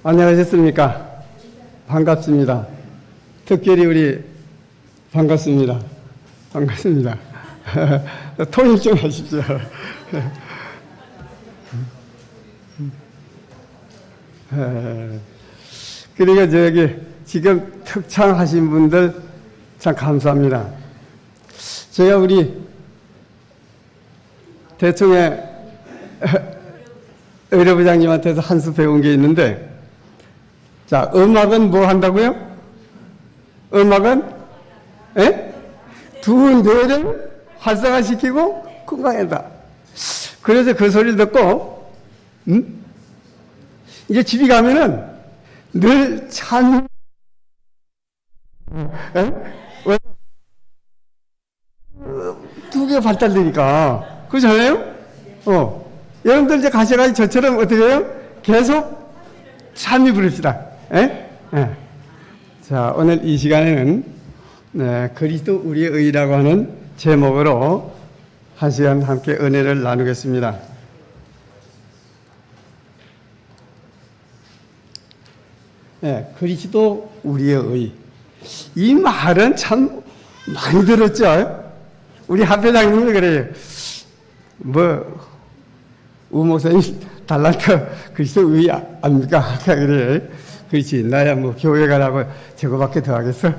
안녕하셨습니까? 반갑습니다. 특별히 우리 반갑습니다. 반갑습니다. 통역 좀 하십시오. 그러니까 저기 지금 특창하신 분들 참 감사합니다. 제가 우리 대통령 의료부장님한테서 한 수 배운 게 있는데, 자, 음악은 뭐 한다고요? 음악은 두 뇌를 활성화시키고 건강한다. 그래서 그 소리를 듣고 이제 집에 가면은 늘 참 두 개 발달되니까 그렇잖아요? 여러분들 이제 가셔가지고 저처럼 어떻게 해요? 계속 참여 부릅시다. 자, 오늘 이 시간에는 그리스도 우리의 의라고 하는 제목으로 한 시간 함께 은혜를 나누겠습니다. 그리스도 우리의 의. 이 말은 참 많이 들었죠? 우리 합회장님이 그래요. 우 목사님 달란트 그리스도 의 압니까? 그래. 그렇지. 나야 뭐 교회 가라고 저거밖에 더 하겠어?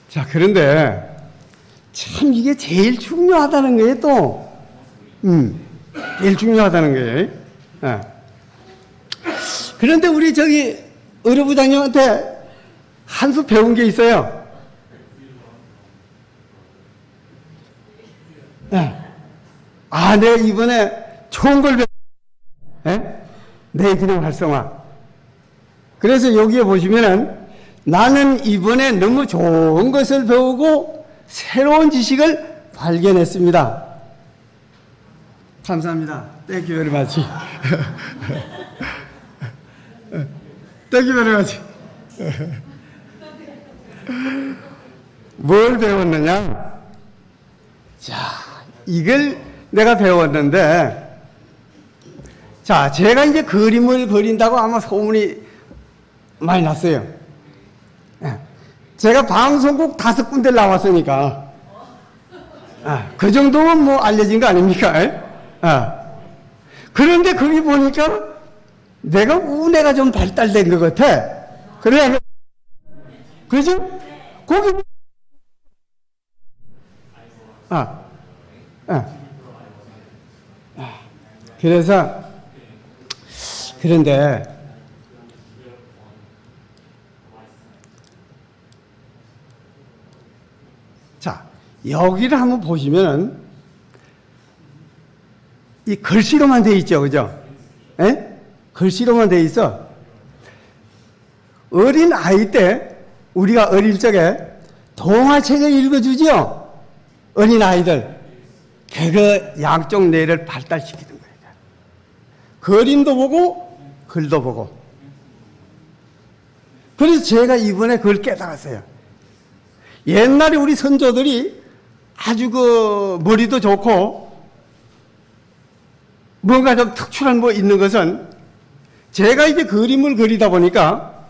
자, 그런데 참 이게 제일 중요하다는 거예요, 또. 제일 중요하다는 거예요. 그런데 우리 저기 의료부장님한테 한 수 배운 게 있어요. 내가 이번에 좋은 걸 내 기능 활성화. 그래서 여기에 보시면은 나는 이번에 너무 좋은 것을 배우고 새로운 지식을 발견했습니다. 감사합니다. Thank you very much. Thank you very much. 뭘 배웠느냐? 자, 이걸 내가 배웠는데, 자, 제가 이제 그림을 그린다고 아마 소문이 많이 났어요. 제가 방송국 5군데 나왔으니까, 그 정도면 뭐 알려진 거 아닙니까? 그런데 거기 보니까 내가 우뇌가 좀 발달된 것 같아. 그래, 그죠? 거기, 그래서, 그런데, 자, 여기를 한번 보시면은, 이 글씨로만 돼 있죠, 그죠? 글씨로만 돼 있어. 어린 아이 때, 우리가 어릴 적에 동화책을 읽어주죠? 어린 아이들. 그 양쪽 뇌를 발달시키는 거예요. 그림도 보고, 글도 보고. 그래서 제가 이번에 그걸 깨달았어요. 옛날에 우리 선조들이 아주 머리도 좋고, 뭔가 좀 특출한 뭐 있는 것은 제가 이제 그림을 그리다 보니까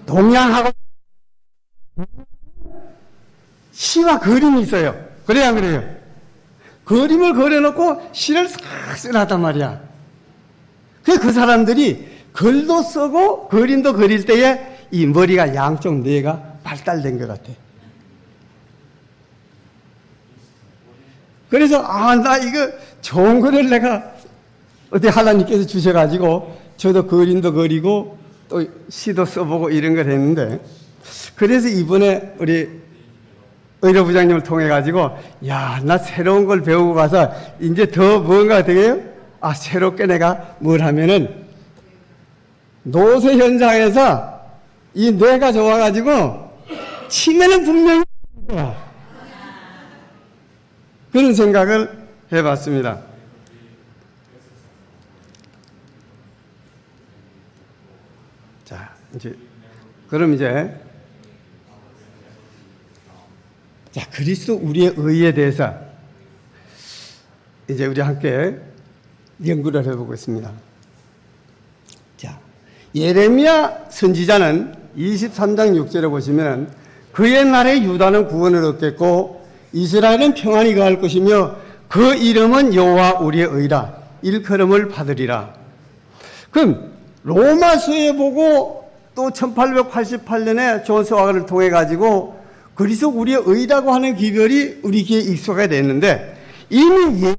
동양하고 시와 그림이 있어요. 그래야 안 그래요? 그림을 그려놓고 시를 싹 쓰놨단 말이야. 그 사람들이 글도 쓰고 그림도 그릴 때에 이 머리가 양쪽 뇌가 발달된 것 같아. 그래서 나 이거 좋은 거를 내가 어디 하나님께서 주셔가지고 저도 그림도 그리고 또 시도 써보고 이런 걸 했는데, 그래서 이번에 우리 의료부장님을 통해가지고 나 새로운 걸 배우고 가서 이제 더 뭔가 되게요? 새롭게 내가 뭘 하면은 노쇠 현장에서 이 뇌가 좋아가지고 치매는 분명히 그런 생각을 해봤습니다. 자, 그럼 자, 그리스도 우리의 의에 대해서 이제 우리 함께 연구를 해보고 있습니다. 자, 예레미야 선지자는 23장 6절에 보시면 그의 날에 유다는 구원을 얻겠고 이스라엘은 평안히 거할 것이며 그 이름은 여호와 우리의 의라 일컬음을 받으리라. 그럼 로마서에 보고 또 1888년에 존 스와가를 통해 가지고 그리스도 우리의 의라고 하는 기별이 우리 귀에 익숙하게 됐는데 이미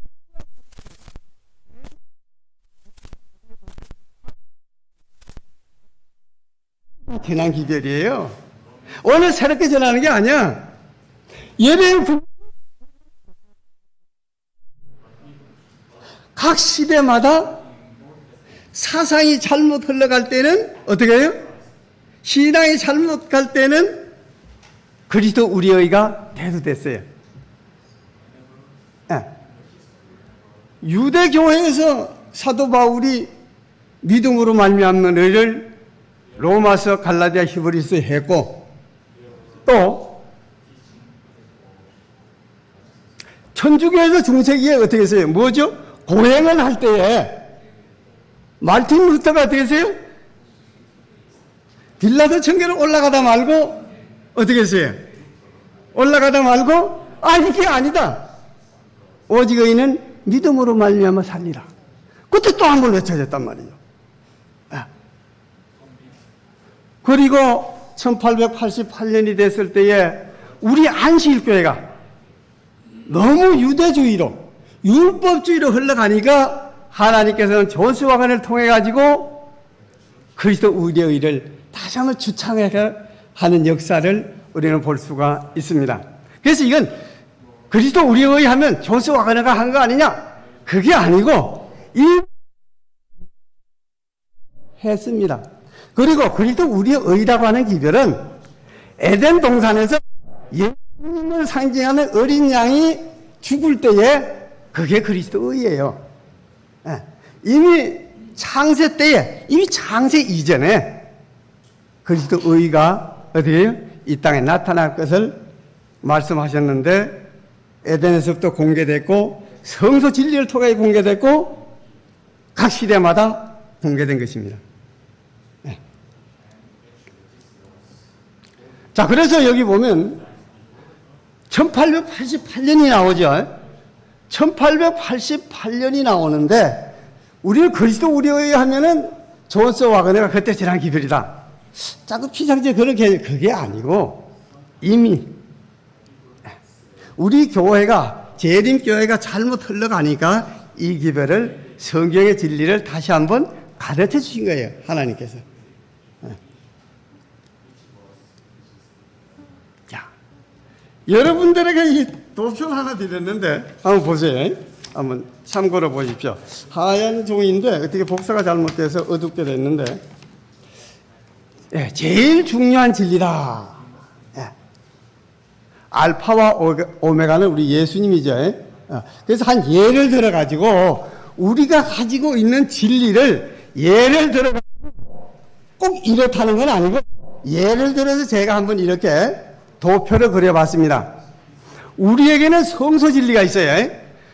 괜한 기별이에요. 오늘 새롭게 전하는 게 아니야. 예배는 각 시대마다 사상이 잘못 흘러갈 때는 어떻게 해요? 신앙이 잘못 갈 때는 그리스도 우리의 의가 대두됐어요. 네. 유대교회에서 사도 바울이 믿음으로 말미암는 의를 로마서, 갈라디아, 히브리서에 했고 또 천주교에서 중세기에 어떻게 했어요? 뭐죠? 고행을 할 때에 말틴 루터가 어떻게 했어요? 빌라도 청계로 올라가다 말고 어떻게 했어요? 올라가다 말고 이게 아니다. 오직 의인은 믿음으로 말미암아 살리라. 그때 또 한 번 외쳐졌단 말이에요. 그리고 1888년이 됐을 때에 우리 안식일교회가 너무 유대주의로 율법주의로 흘러가니까 하나님께서는 존 스와간을 통해 가지고 그리스도 우리의 의를 다시 한번 주창하게 하는 역사를 우리는 볼 수가 있습니다. 그래서 이건 그리스도 우리의 의 하면 존 스와간가 한 거 아니냐? 그게 아니고 했습니다. 그리고 그리스도 우리의 의라고 하는 기별은 에덴 동산에서 예수님을 상징하는 어린 양이 죽을 때에 그게 그리스도 의예요. 이미 창세 때에, 이미 창세 이전에 그리스도 의가 어디에요? 이 땅에 나타날 것을 말씀하셨는데 에덴에서부터 공개됐고 성소 진리를 통해 공개됐고 각 시대마다 공개된 것입니다. 자, 그래서 여기 보면 1888년이 나오죠. 1888년이 나오는데 우리는 그리스도 우리의 하면은 존 스와가네가 그때 지난 기별이다. 자꾸 피상제 그게 아니고 이미 우리 교회가 재림교회가 잘못 흘러가니까 이 기별을 성경의 진리를 다시 한번 가르쳐 주신 거예요. 하나님께서. 여러분들에게 이 도표 하나 드렸는데 한번 보세요. 한번 참고로 보십시오. 하얀 종이인데 어떻게 복사가 잘못돼서 어둡게 됐는데 제일 중요한 진리다. 알파와 오메가는 우리 예수님이죠. 그래서 한 예를 들어 가지고 우리가 가지고 있는 진리를 예를 들어 꼭 이렇다는 건 아니고 예를 들어서 제가 한번 이렇게 도표를 그려봤습니다. 우리에게는 성소 진리가 있어요.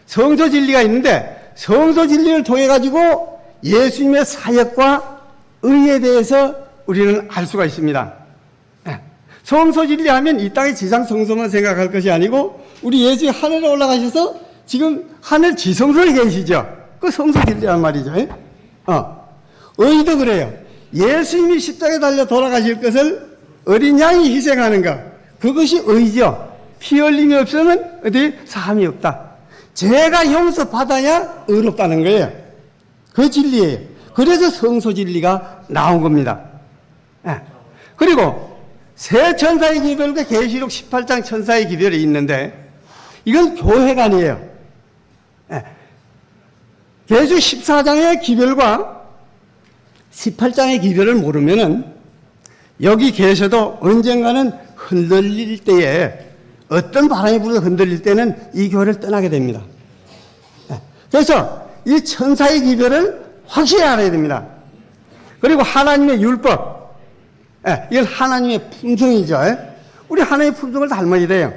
성소 진리가 있는데 성소 진리를 통해 가지고 예수님의 사역과 의에 대해서 우리는 알 수가 있습니다. 성소 진리 하면 이 땅의 지상 성소만 생각할 것이 아니고 우리 예수님 하늘에 올라가셔서 지금 하늘 지성소에 계시죠. 그 성소 진리란 말이죠. 의도 그래요. 예수님이 십자가에 달려 돌아가실 것을 어린 양이 희생하는 것. 그것이 의죠. 피 흘림이 없으면 어디 사함이 없다. 죄가 용서받아야 의롭다는 거예요. 그 진리예요. 그래서 성소 진리가 나온 겁니다. 그리고 새 천사의 기별과 계시록 18장 천사의 기별이 있는데 이건 교회가 아니에요. 계시록 14장의 기별과 18장의 기별을 모르면은 여기 계셔도 언젠가는 흔들릴 때에 어떤 바람이 불어서 흔들릴 때는 이 교회를 떠나게 됩니다. 그래서 이 천사의 기별을 확실히 알아야 됩니다. 그리고 하나님의 율법, 이건 하나님의 품성이죠. 우리 하나님의 품성을 닮아야 돼요.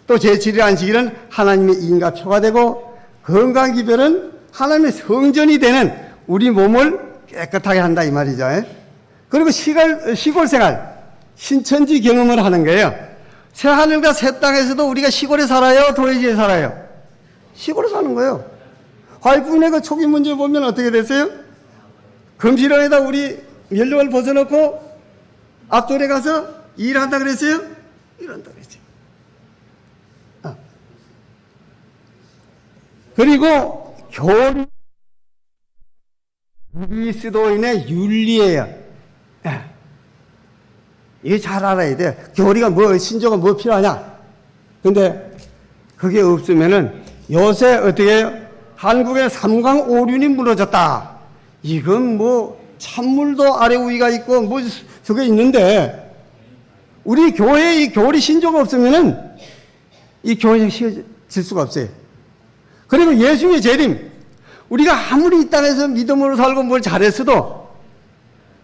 또 제7일 안식일은 하나님의 인과 표가 되고 건강 기별은 하나님의 성전이 되는 우리 몸을 깨끗하게 한다 이 말이죠. 그리고 시골 생활, 신천지 경험을 하는 거예요. 새 하늘과 새 땅에서도 우리가 시골에 살아요, 도시에 살아요? 시골에 사는 거예요. 화이프의 그 초기 문제 보면 어떻게 됐어요? 금시렁에다 우리 연료를 벗어놓고 앞돌에 가서 일한다 그랬어요? 일한다 그랬어요. 그리고 교리 그리스도인의 윤리예요. 이게 잘 알아야 돼. 교리가 뭐, 신조가 뭐 필요하냐? 근데 그게 없으면은 요새 어떻게 해요? 한국의 삼강오륜이 무너졌다. 이건 뭐 찬물도 아래 위가 있고 뭐 저게 있는데 우리 교회에 이 교리 신조가 없으면은 이 교회가 질 수가 없어요. 그리고 예수의 재림, 우리가 아무리 이 땅에서 믿음으로 살고 뭘 잘했어도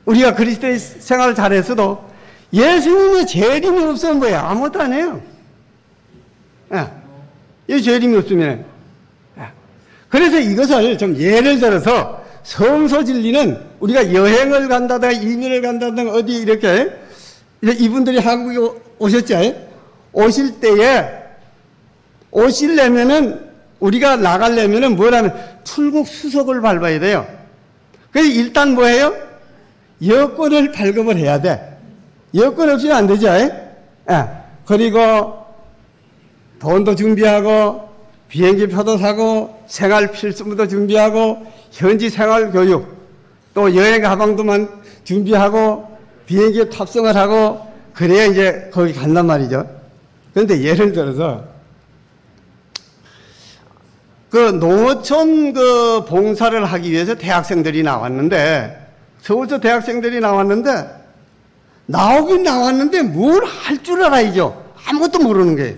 우리가 그리스도의 생활을 잘했어도 예수님의 재림이 없으면 뭐예요? 아무것도 안 해요. 이 재림이 없으면. 그래서 이것을 좀 예를 들어서 성서 진리는 우리가 여행을 간다든가 이민을 간다든가 어디 이렇게 이분들이 한국에 오셨죠? 오실 때에 오시려면은 우리가 나가려면은 뭐라면 출국 수속을 밟아야 돼요. 그래서 일단 뭐예요? 여권을 발급을 해야 돼. 여권 없이는 안 되죠. 그리고 돈도 준비하고 비행기 표도 사고 생활 필수품도 준비하고 현지 생활 교육 또 여행 가방도만 준비하고 비행기에 탑승을 하고 그래야 이제 거기 간단 말이죠. 그런데 예를 들어서 그 농어촌 그 봉사를 하기 위해서 대학생들이 나왔는데 서울서 대학생들이 나왔는데 나오긴 나왔는데 뭘 할 줄 알아야죠. 아무것도 모르는 거예요.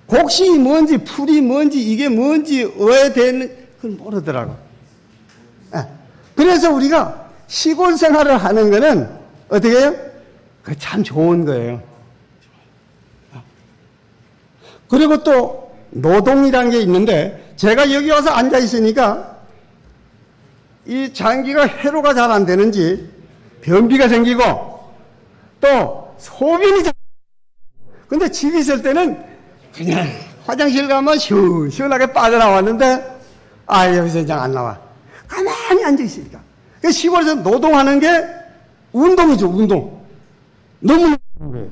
곡식이 뭔지 풀이 뭔지 이게 뭔지 왜 되는 그걸 모르더라고. 그래서 우리가 시골 생활을 하는 거는 어떻게 해요? 그 참 좋은 거예요. 그리고 또 노동이라는 게 있는데 제가 여기 와서 앉아 있으니까 이 장기가 회로가 잘 안 되는지 변비가 생기고 또 소변이 잘. 근데 집에 있을 때는 그냥 화장실 가면 시원하게 빠져나왔는데 여기서 그냥 안 나와. 가만히 앉아 있으니까. 그 시골에서 노동하는 게 운동이죠, 운동. 너무 거예요.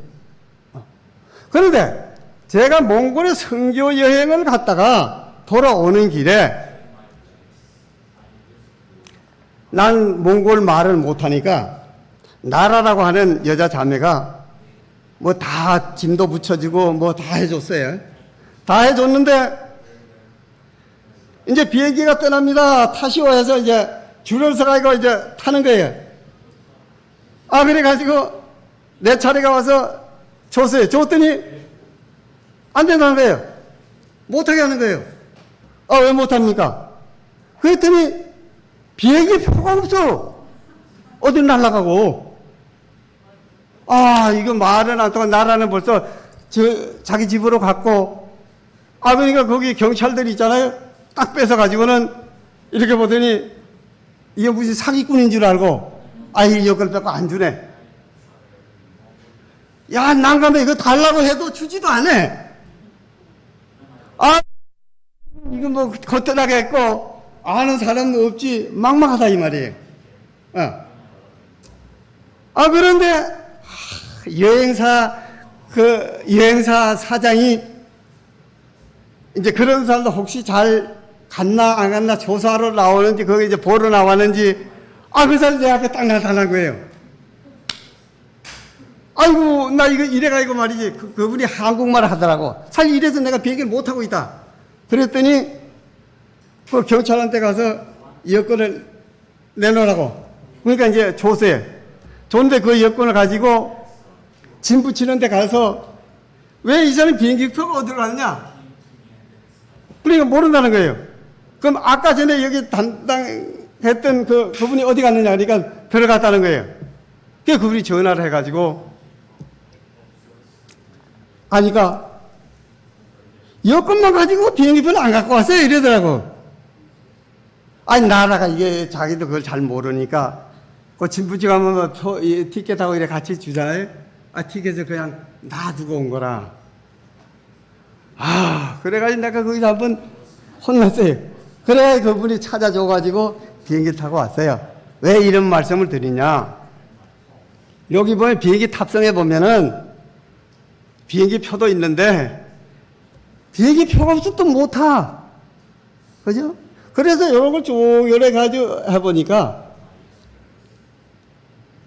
그런데 제가 몽골에 선교 여행을 갔다가 돌아오는 길에 난 몽골 말을 못하니까 나라라고 하는 여자 자매가 뭐 다 짐도 붙여주고 뭐 다 해줬어요. 다 해줬는데 이제 비행기가 떠납니다. 타시오 해서 이제 줄을 서가지고 이제 타는 거예요. 그래가지고 내 차례가 와서 줬어요. 줬더니 안 된다는 거예요. 못하게 하는 거예요. 왜 못합니까? 그랬더니 비행기 표가 없어. 어디 날아가고. 이거 말은 안 통하고 나라는 벌써 자기 집으로 갔고. 그러니까 거기 경찰들이 있잖아요. 딱 뺏어가지고는 이렇게 보더니 이게 무슨 사기꾼인 줄 알고 이 여권 뺏고 안 주네. 야, 난감해. 이거 달라고 해도 주지도 않아. 이거 뭐 거뜬하게 했고 아는 사람도 없지. 막막하다 이 말이에요. 그런데 여행사 사장이 이제 그런 사람도 혹시 잘 갔나 안 갔나 조사하러 나오는지 거기 이제 보러 나왔는지 그 사람이 내 앞에 딱 나타난 거예요. 아이고 나 이거 이래가지고 말이지 그분이 한국말을 하더라고. 사실 이래서 내가 비행기를 못하고 있다. 그랬더니 그 경찰한테 가서 여권을 내놓으라고. 그러니까 이제 줬어요. 줬는데 그 여권을 가지고 짐 붙이는 데 가서 왜 이 사람이 비행기 표가 어디로 갔냐? 그러니까 모른다는 거예요. 그럼 아까 전에 여기 담당했던 그분이 어디 갔느냐 그러니까 들어갔다는 거예요. 그래서 그분이 전화를 해가지고 하니까 여권만 가지고 비행기표를 안 갖고 왔어요. 이러더라고. 아니, 나라가 이게 자기도 그걸 잘 모르니까, 그 진부지 가면 뭐 티켓하고 이래 같이 주잖아요. 티켓을 그냥 놔두고 온 거라. 그래가지고 내가 거기서 한번 혼났어요. 그래, 그분이 찾아줘가지고 비행기 타고 왔어요. 왜 이런 말씀을 드리냐. 여기 보면 비행기 탑승해 보면은 비행기 표도 있는데 비행기 표가 없어 또 못 타. 그죠? 그래서 이런 걸 쭉 여러 가지 해보니까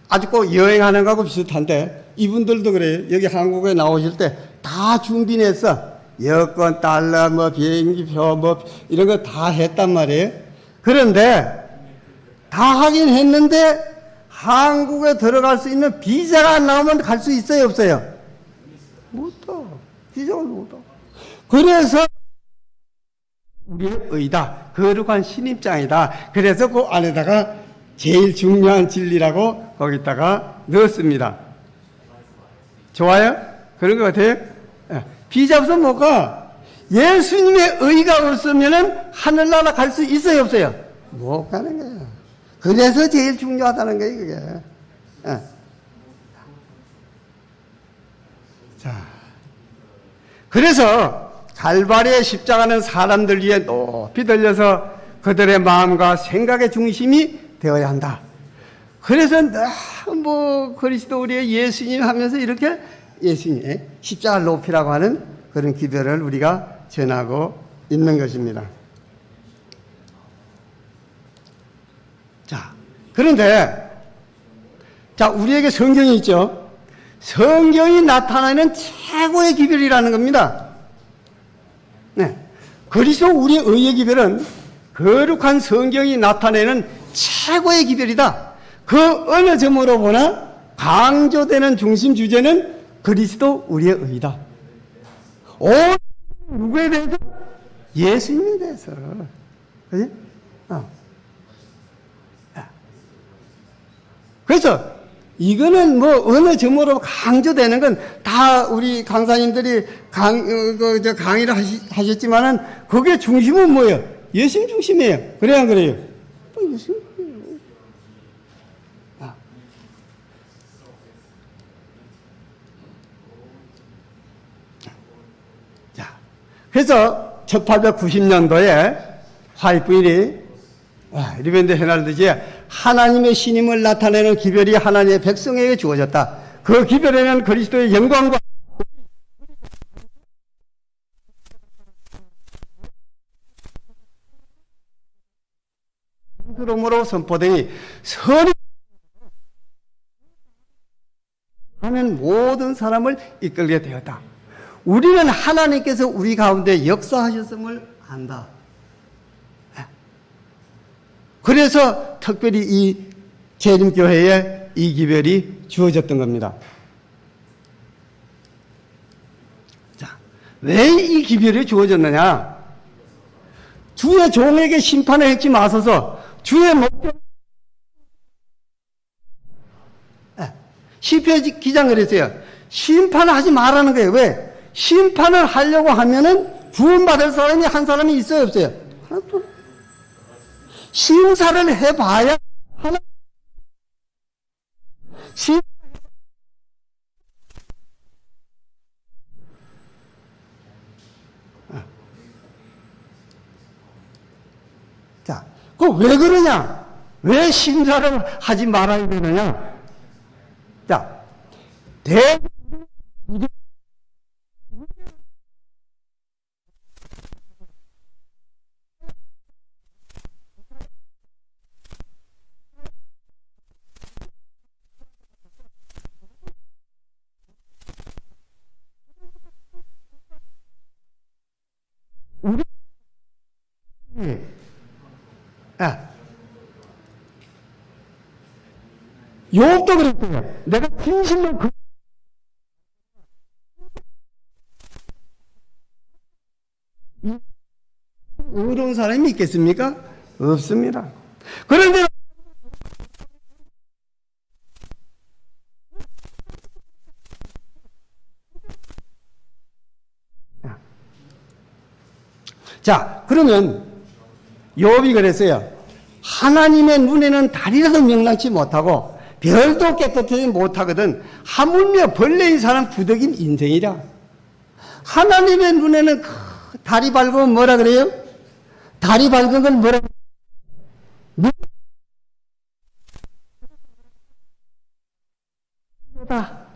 아주 꼭 여행하는 거하고 비슷한데 이분들도 그래요. 여기 한국에 나오실 때 다 준비했어. 여권, 달러, 뭐 비행기표, 뭐 이런 거 다 했단 말이에요. 그런데 다 하긴 했는데 한국에 들어갈 수 있는 비자가 안 나오면 갈 수 있어요, 없어요? 못 타. 비자가 못 타. 그래서 우리의 의다. 거룩한 신입장이다. 그래서 그 안에다가 제일 중요한 진리라고 거기다가 넣었습니다. 좋아요? 그런 것 같아요? 비자 없으면 못 가. 예수님의 의가 없으면은 하늘나라 갈 수 있어요, 없어요? 못 가는 거예요. 그래서 제일 중요하다는 거예요, 그게. 자. 그래서 갈바리의 십자가는 사람들 위에 높이 들려서 그들의 마음과 생각의 중심이 되어야 한다. 그래서 뭐 그리스도 우리의 예수님 하면서 이렇게 예수님의 십자가를 높이라고 하는 그런 기별을 우리가 전하고 있는 것입니다. 자, 그런데 자, 우리에게 성경이 있죠. 성경이 나타내는 최고의 기별이라는 겁니다. 네. 그리스도 우리의 의의 기별은 거룩한 성경이 나타내는 최고의 기별이다. 그 어느 점으로 보나 강조되는 중심 주제는 그리스도 우리의 의다. 누구에 대해서? 예수님에 대해서. 그지? 그래서 이거는 뭐 어느 점으로 강조되는 건 다 우리 강사님들이 강의를 하셨지만은 그게 중심은 뭐예요? 예수님 중심이에요. 그래야 안 그래요? 예수님. 자, 그래서 1890년도에 화이트필이 리벤드 헤날드지에 하나님의 신임을 나타내는 기별이 하나님의 백성에게 주어졌다. 그 기별에는 그리스도의 영광과 으로 선포되니 선이 하는 모든 사람을 이끌게 되었다. 우리는 하나님께서 우리 가운데 역사하셨음을 안다. 그래서 특별히 이 재림교회에 이 기별이 주어졌던 겁니다. 자, 왜 이 기별이 주어졌느냐? 주의 종에게 심판을 했지 마소서. 주의 목적. 시편 기자는 그랬어요. 심판을 하지 말라는 거예요. 왜? 심판을 하려고 하면은 구원받을 사람이 한 사람이 있어요, 없어요? 하나도. 심사를 해봐야 하나. 자, 그 왜 그러냐? 왜 심사를 하지 말아야 되느냐? 자, 욥도 그랬어요. 내가 진실로 의로운 사람이 있겠습니까? 없습니다. 그런데 자, 그러면 욥이 그랬어요. 하나님의 눈에는 달이라도 명랑치 못하고 별도 깨끗하지 못하거든 하물며 벌레인 사람 구덕인 인생이라. 하나님의 눈에는 달이 밝으면 뭐라 그래요? 달이 밝은 건 뭐라 그래요?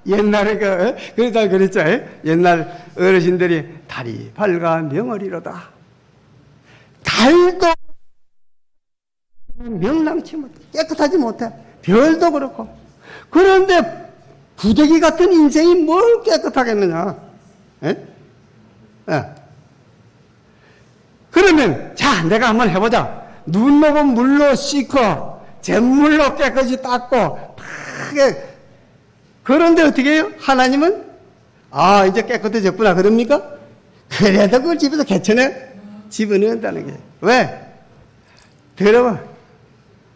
옛날에 그러다 그랬죠. 옛날 어르신들이 달이 밝아 명월이로다. 달도 명랑치 못해. 깨끗하지 못해. 별도 그렇고. 그런데 구더기 같은 인생이 뭘 깨끗하겠느냐. 에? 에. 그러면 자 내가 한번 해보자. 눈 녹은 물로 씻고 잿물로 깨끗이 닦고 파게. 그런데 어떻게 해요? 하나님은 아 이제 깨끗해졌구나 그럽니까? 그래도 그걸 집에서 개천에 집어넣는다는 게 왜? 더러워.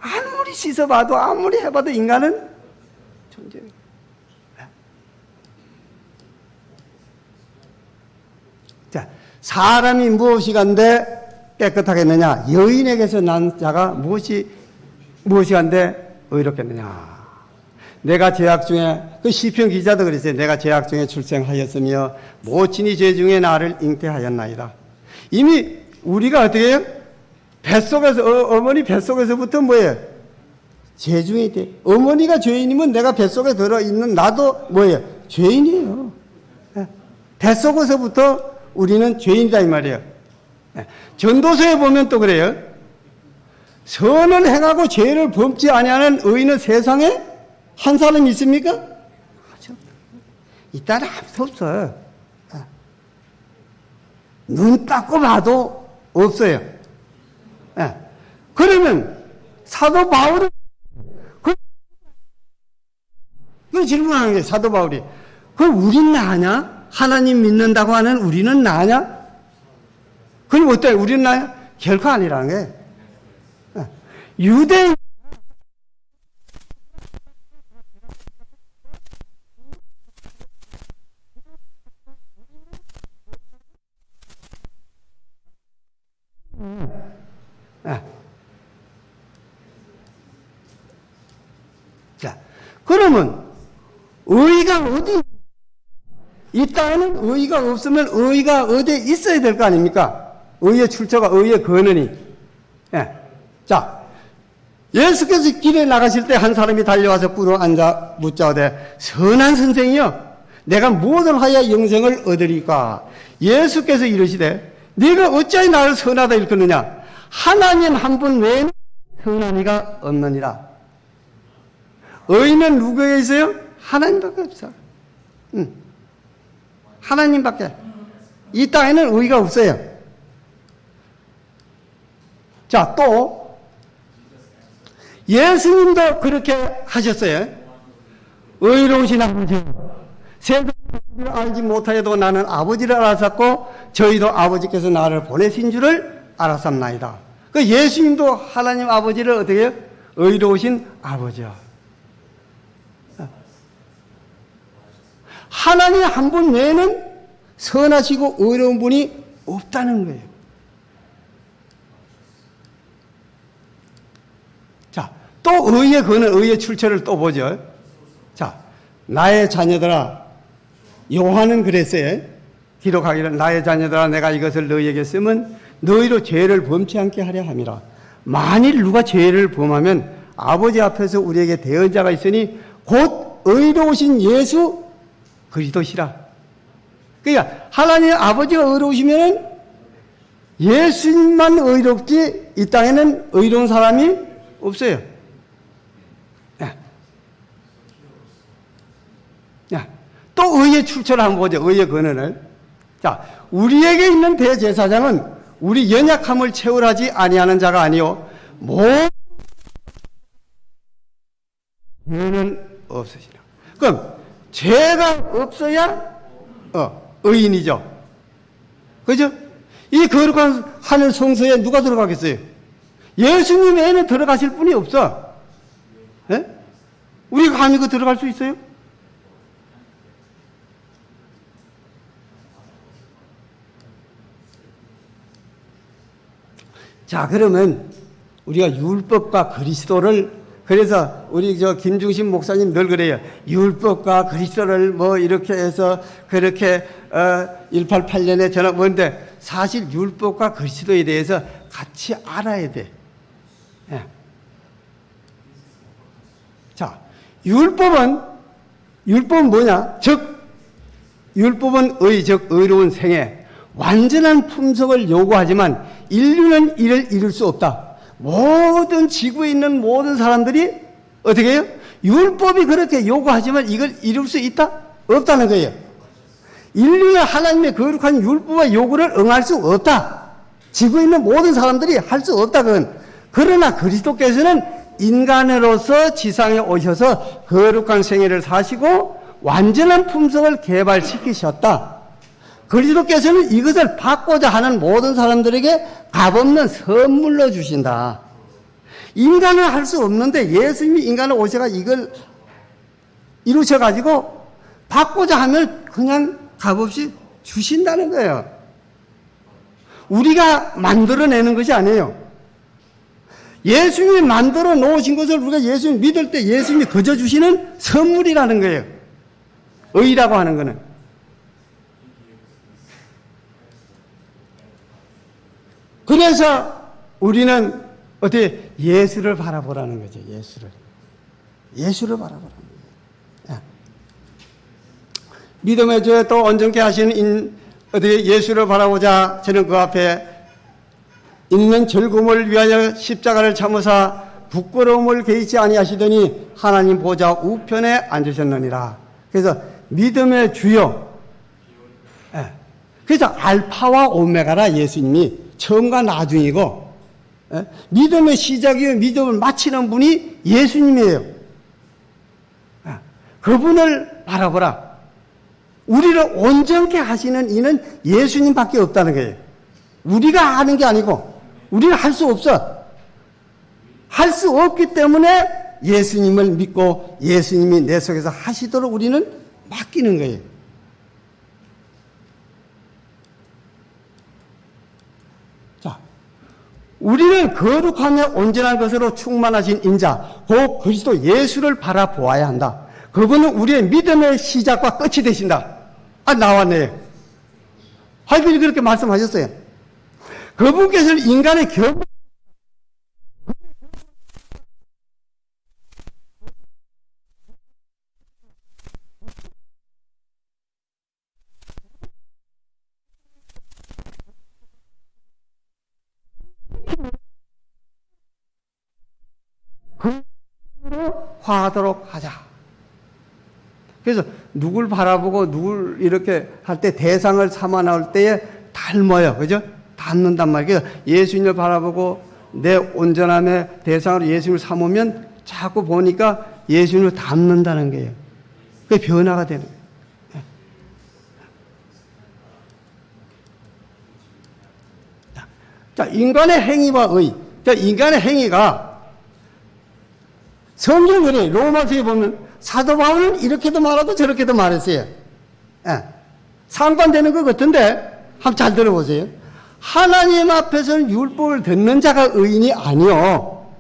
아무리 씻어봐도 아무리 해봐도 인간은 존재해. 자, 사람이 무엇이 간데 깨끗하겠느냐? 여인에게서 난 자가 무엇이 간데 의롭겠느냐? 내가 죄악 중에 그 시편 기자도 그랬어요. 내가 죄악 중에 출생하였으며 모친이 죄 중에 나를 잉태하였나이다. 이미 우리가 어떻게 해요? 뱃속에서 어머니 뱃속에서부터 뭐예요? 죄 중에 돼. 어머니가 죄인이면 내가 뱃속에 들어있는 나도 뭐예요? 죄인이에요. 뱃속에서부터 우리는 죄인이다 이 말이에요. 전도서에 보면 또 그래요. 선을 행하고 죄를 범치 아니하는 의인은 세상에 한 사람이 있습니까? 이따라 아무도 없어요. 눈 닦고 봐도 없어요. 그러면 사도 바울은 그 질문하는 게 사도 바울이 그럼 우린 나냐? 하나님 믿는다고 하는 우리는 나냐? 그럼 어때? 우리는 나냐? 결코 아니라는 게 유대인 자, 그러면 의의가 어디? 이 땅에는 의의가 없으면 의의가 어디에 있어야 될 거 아닙니까? 의의 출처가 의의 근원이. 자, 예수께서 길에 나가실 때 한 사람이 달려와서 꿇어 앉아 묻자오되 선한 선생이여 내가 무엇을 하여 영생을 얻으리까? 예수께서 이르시되 네가 어찌하여 나를 선하다 일컫느냐? 하나님 한 분 외에는 선한 이가 없느니라. 의인은 누구에 있어요? 하나님밖에 없어. 하나님밖에. 이 땅에는 의가 없어요. 자, 또 예수님도 그렇게 하셨어요. 의로우신 아버지, 세상을 알지 못하여도 나는 아버지를 알았었고 저희도 아버지께서 나를 보내신 줄을 알았습나이다. 그 예수님도 하나님 아버지를 어떻게 해요? 의로우신 아버지야. 하나님 한 분 외에는 선하시고 의로운 분이 없다는 거예요. 자, 또 의의 근원, 의의 출처를 또 보죠. 자, 나의 자녀들아, 요한은 그랬어요. 기록하기를 나의 자녀들아 내가 이것을 너희에게 쓰면 너희로 죄를 범치 않게 하려 함이라. 만일 누가 죄를 범하면 아버지 앞에서 우리에게 대언자가 있으니 곧 의로우신 예수 그리스도시라. 그러니까 하나님 아버지가 의로우시면 예수님만 의롭지 이 땅에는 의로운 사람이 없어요. 또 의의 출처를 한번 보죠. 의의 근원을. 자, 우리에게 있는 대제사장은 우리 연약함을 채울하지 아니하는 자가 아니요 죄는 없으시라. 그럼 죄가 없어야 의인이죠. 그죠? 이 거룩한 하늘 성소에 누가 들어가겠어요? 예수님 외에는 들어가실 분이 없어. 예? 우리가 감히 그 들어갈 수 있어요? 자, 그러면 우리가 율법과 그리스도를, 그래서 우리 김중신 목사님 늘 그래요. 율법과 그리스도를 뭐 이렇게 해서 그렇게 188년에 전화 뭔데, 사실 율법과 그리스도에 대해서 같이 알아야 돼. 예. 자, 율법은 뭐냐? 즉 율법은 즉 의로운 생애, 완전한 품성을 요구하지만 인류는 이를 이룰 수 없다. 모든 지구에 있는 모든 사람들이 어떻게 해요? 율법이 그렇게 요구하지만 이걸 이룰 수 있다? 없다는 거예요. 인류는 하나님의 거룩한 율법의 요구를 응할 수 없다. 지구에 있는 모든 사람들이 할 수 없다. 그러나 그리스도께서는 인간으로서 지상에 오셔서 거룩한 생애를 사시고 완전한 품성을 개발시키셨다. 그리스도께서는 이것을 받고자 하는 모든 사람들에게 값없는 선물로 주신다. 인간은 할 수 없는데 예수님이 인간을 오셔가 이걸 이루셔가지고 받고자 하면 그냥 값없이 주신다는 거예요. 우리가 만들어내는 것이 아니에요. 예수님이 만들어 놓으신 것을 우리가 예수님 믿을 때 예수님이 거저 주시는 선물이라는 거예요. 의라고 하는 거는. 그래서 우리는 어떻게 예수를 바라보라는 거죠. 예수를 바라보라는 거예요. 믿음의 죄 또 온전케 하시는 어떻게 예수를 바라보자. 저는 그 앞에 있는 즐거움을 위하여 십자가를 참으사 부끄러움을 개의치 아니하시더니 하나님 보좌 우편에 앉으셨느니라. 그래서 믿음의 주요. 그래서 알파와 오메가라. 예수님이 처음과 나중이고, 믿음의 시작이요 믿음을 마치는 분이 예수님이에요. 그분을 바라보라. 우리를 온전케 하시는 이는 예수님밖에 없다는 거예요. 우리가 하는 게 아니고 우리는 할 수 없어. 할 수 없기 때문에 예수님을 믿고 예수님이 내 속에서 하시도록 우리는 맡기는 거예요. 자, 우리는 거룩하며 온전한 것으로 충만하신 인자, 곧 그리스도 예수를 바라보아야 한다. 그분은 우리의 믿음의 시작과 끝이 되신다. 나왔네. 하이빈이 그렇게 말씀하셨어요. 그분께서는 인간의 결 화하도록 하자. 그래서 누굴 바라보고 누굴 이렇게 할 때 대상을 삼아 나올 때에 닮아요. 그죠? 닮는단 말이에요. 예수님을 바라보고 내 온전함의 대상으로 예수님을 삼으면 자꾸 보니까 예수님을 닮는다는 거예요. 그게 변화가 되는 거예요. 자, 인간의 행위와 의. 자, 인간의 행위가 성경에 로마서에 보면 사도 바울은 이렇게도 말하고 저렇게도 말했어요. 상관되는 것 같은데 한번 잘 들어보세요. 하나님 앞에서는 율법을 듣는 자가 의인이 아니요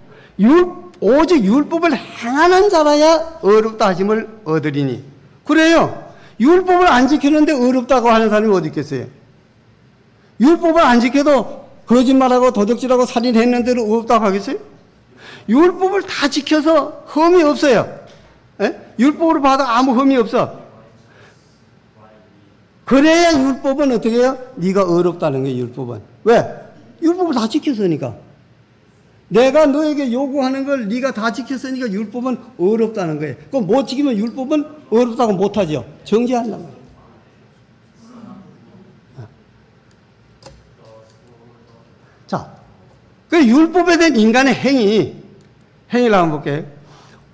오직 율법을 행하는 자라야 의롭다 하심을 얻으리니. 그래요. 율법을 안 지키는데 의롭다고 하는 사람이 어디 있겠어요? 율법을 안 지켜도 거짓말하고 도둑질하고 살인했는데도 의롭다고 하겠어요? 율법을 다 지켜서 흠이 없어요. 율법으로 봐도 아무 흠이 없어. 그래야 율법은 어떻게 해요? 네가 의롭다는 거예요. 율법은. 왜? 율법을 다 지켰으니까. 내가 너에게 요구하는 걸 네가 다 지켰으니까 율법은 의롭다는 거예요. 그럼 못 지키면 율법은 의롭다고 못하죠. 정죄한단 말이에요. 자, 그 율법에 대한 인간의 행위를 한번 볼게요.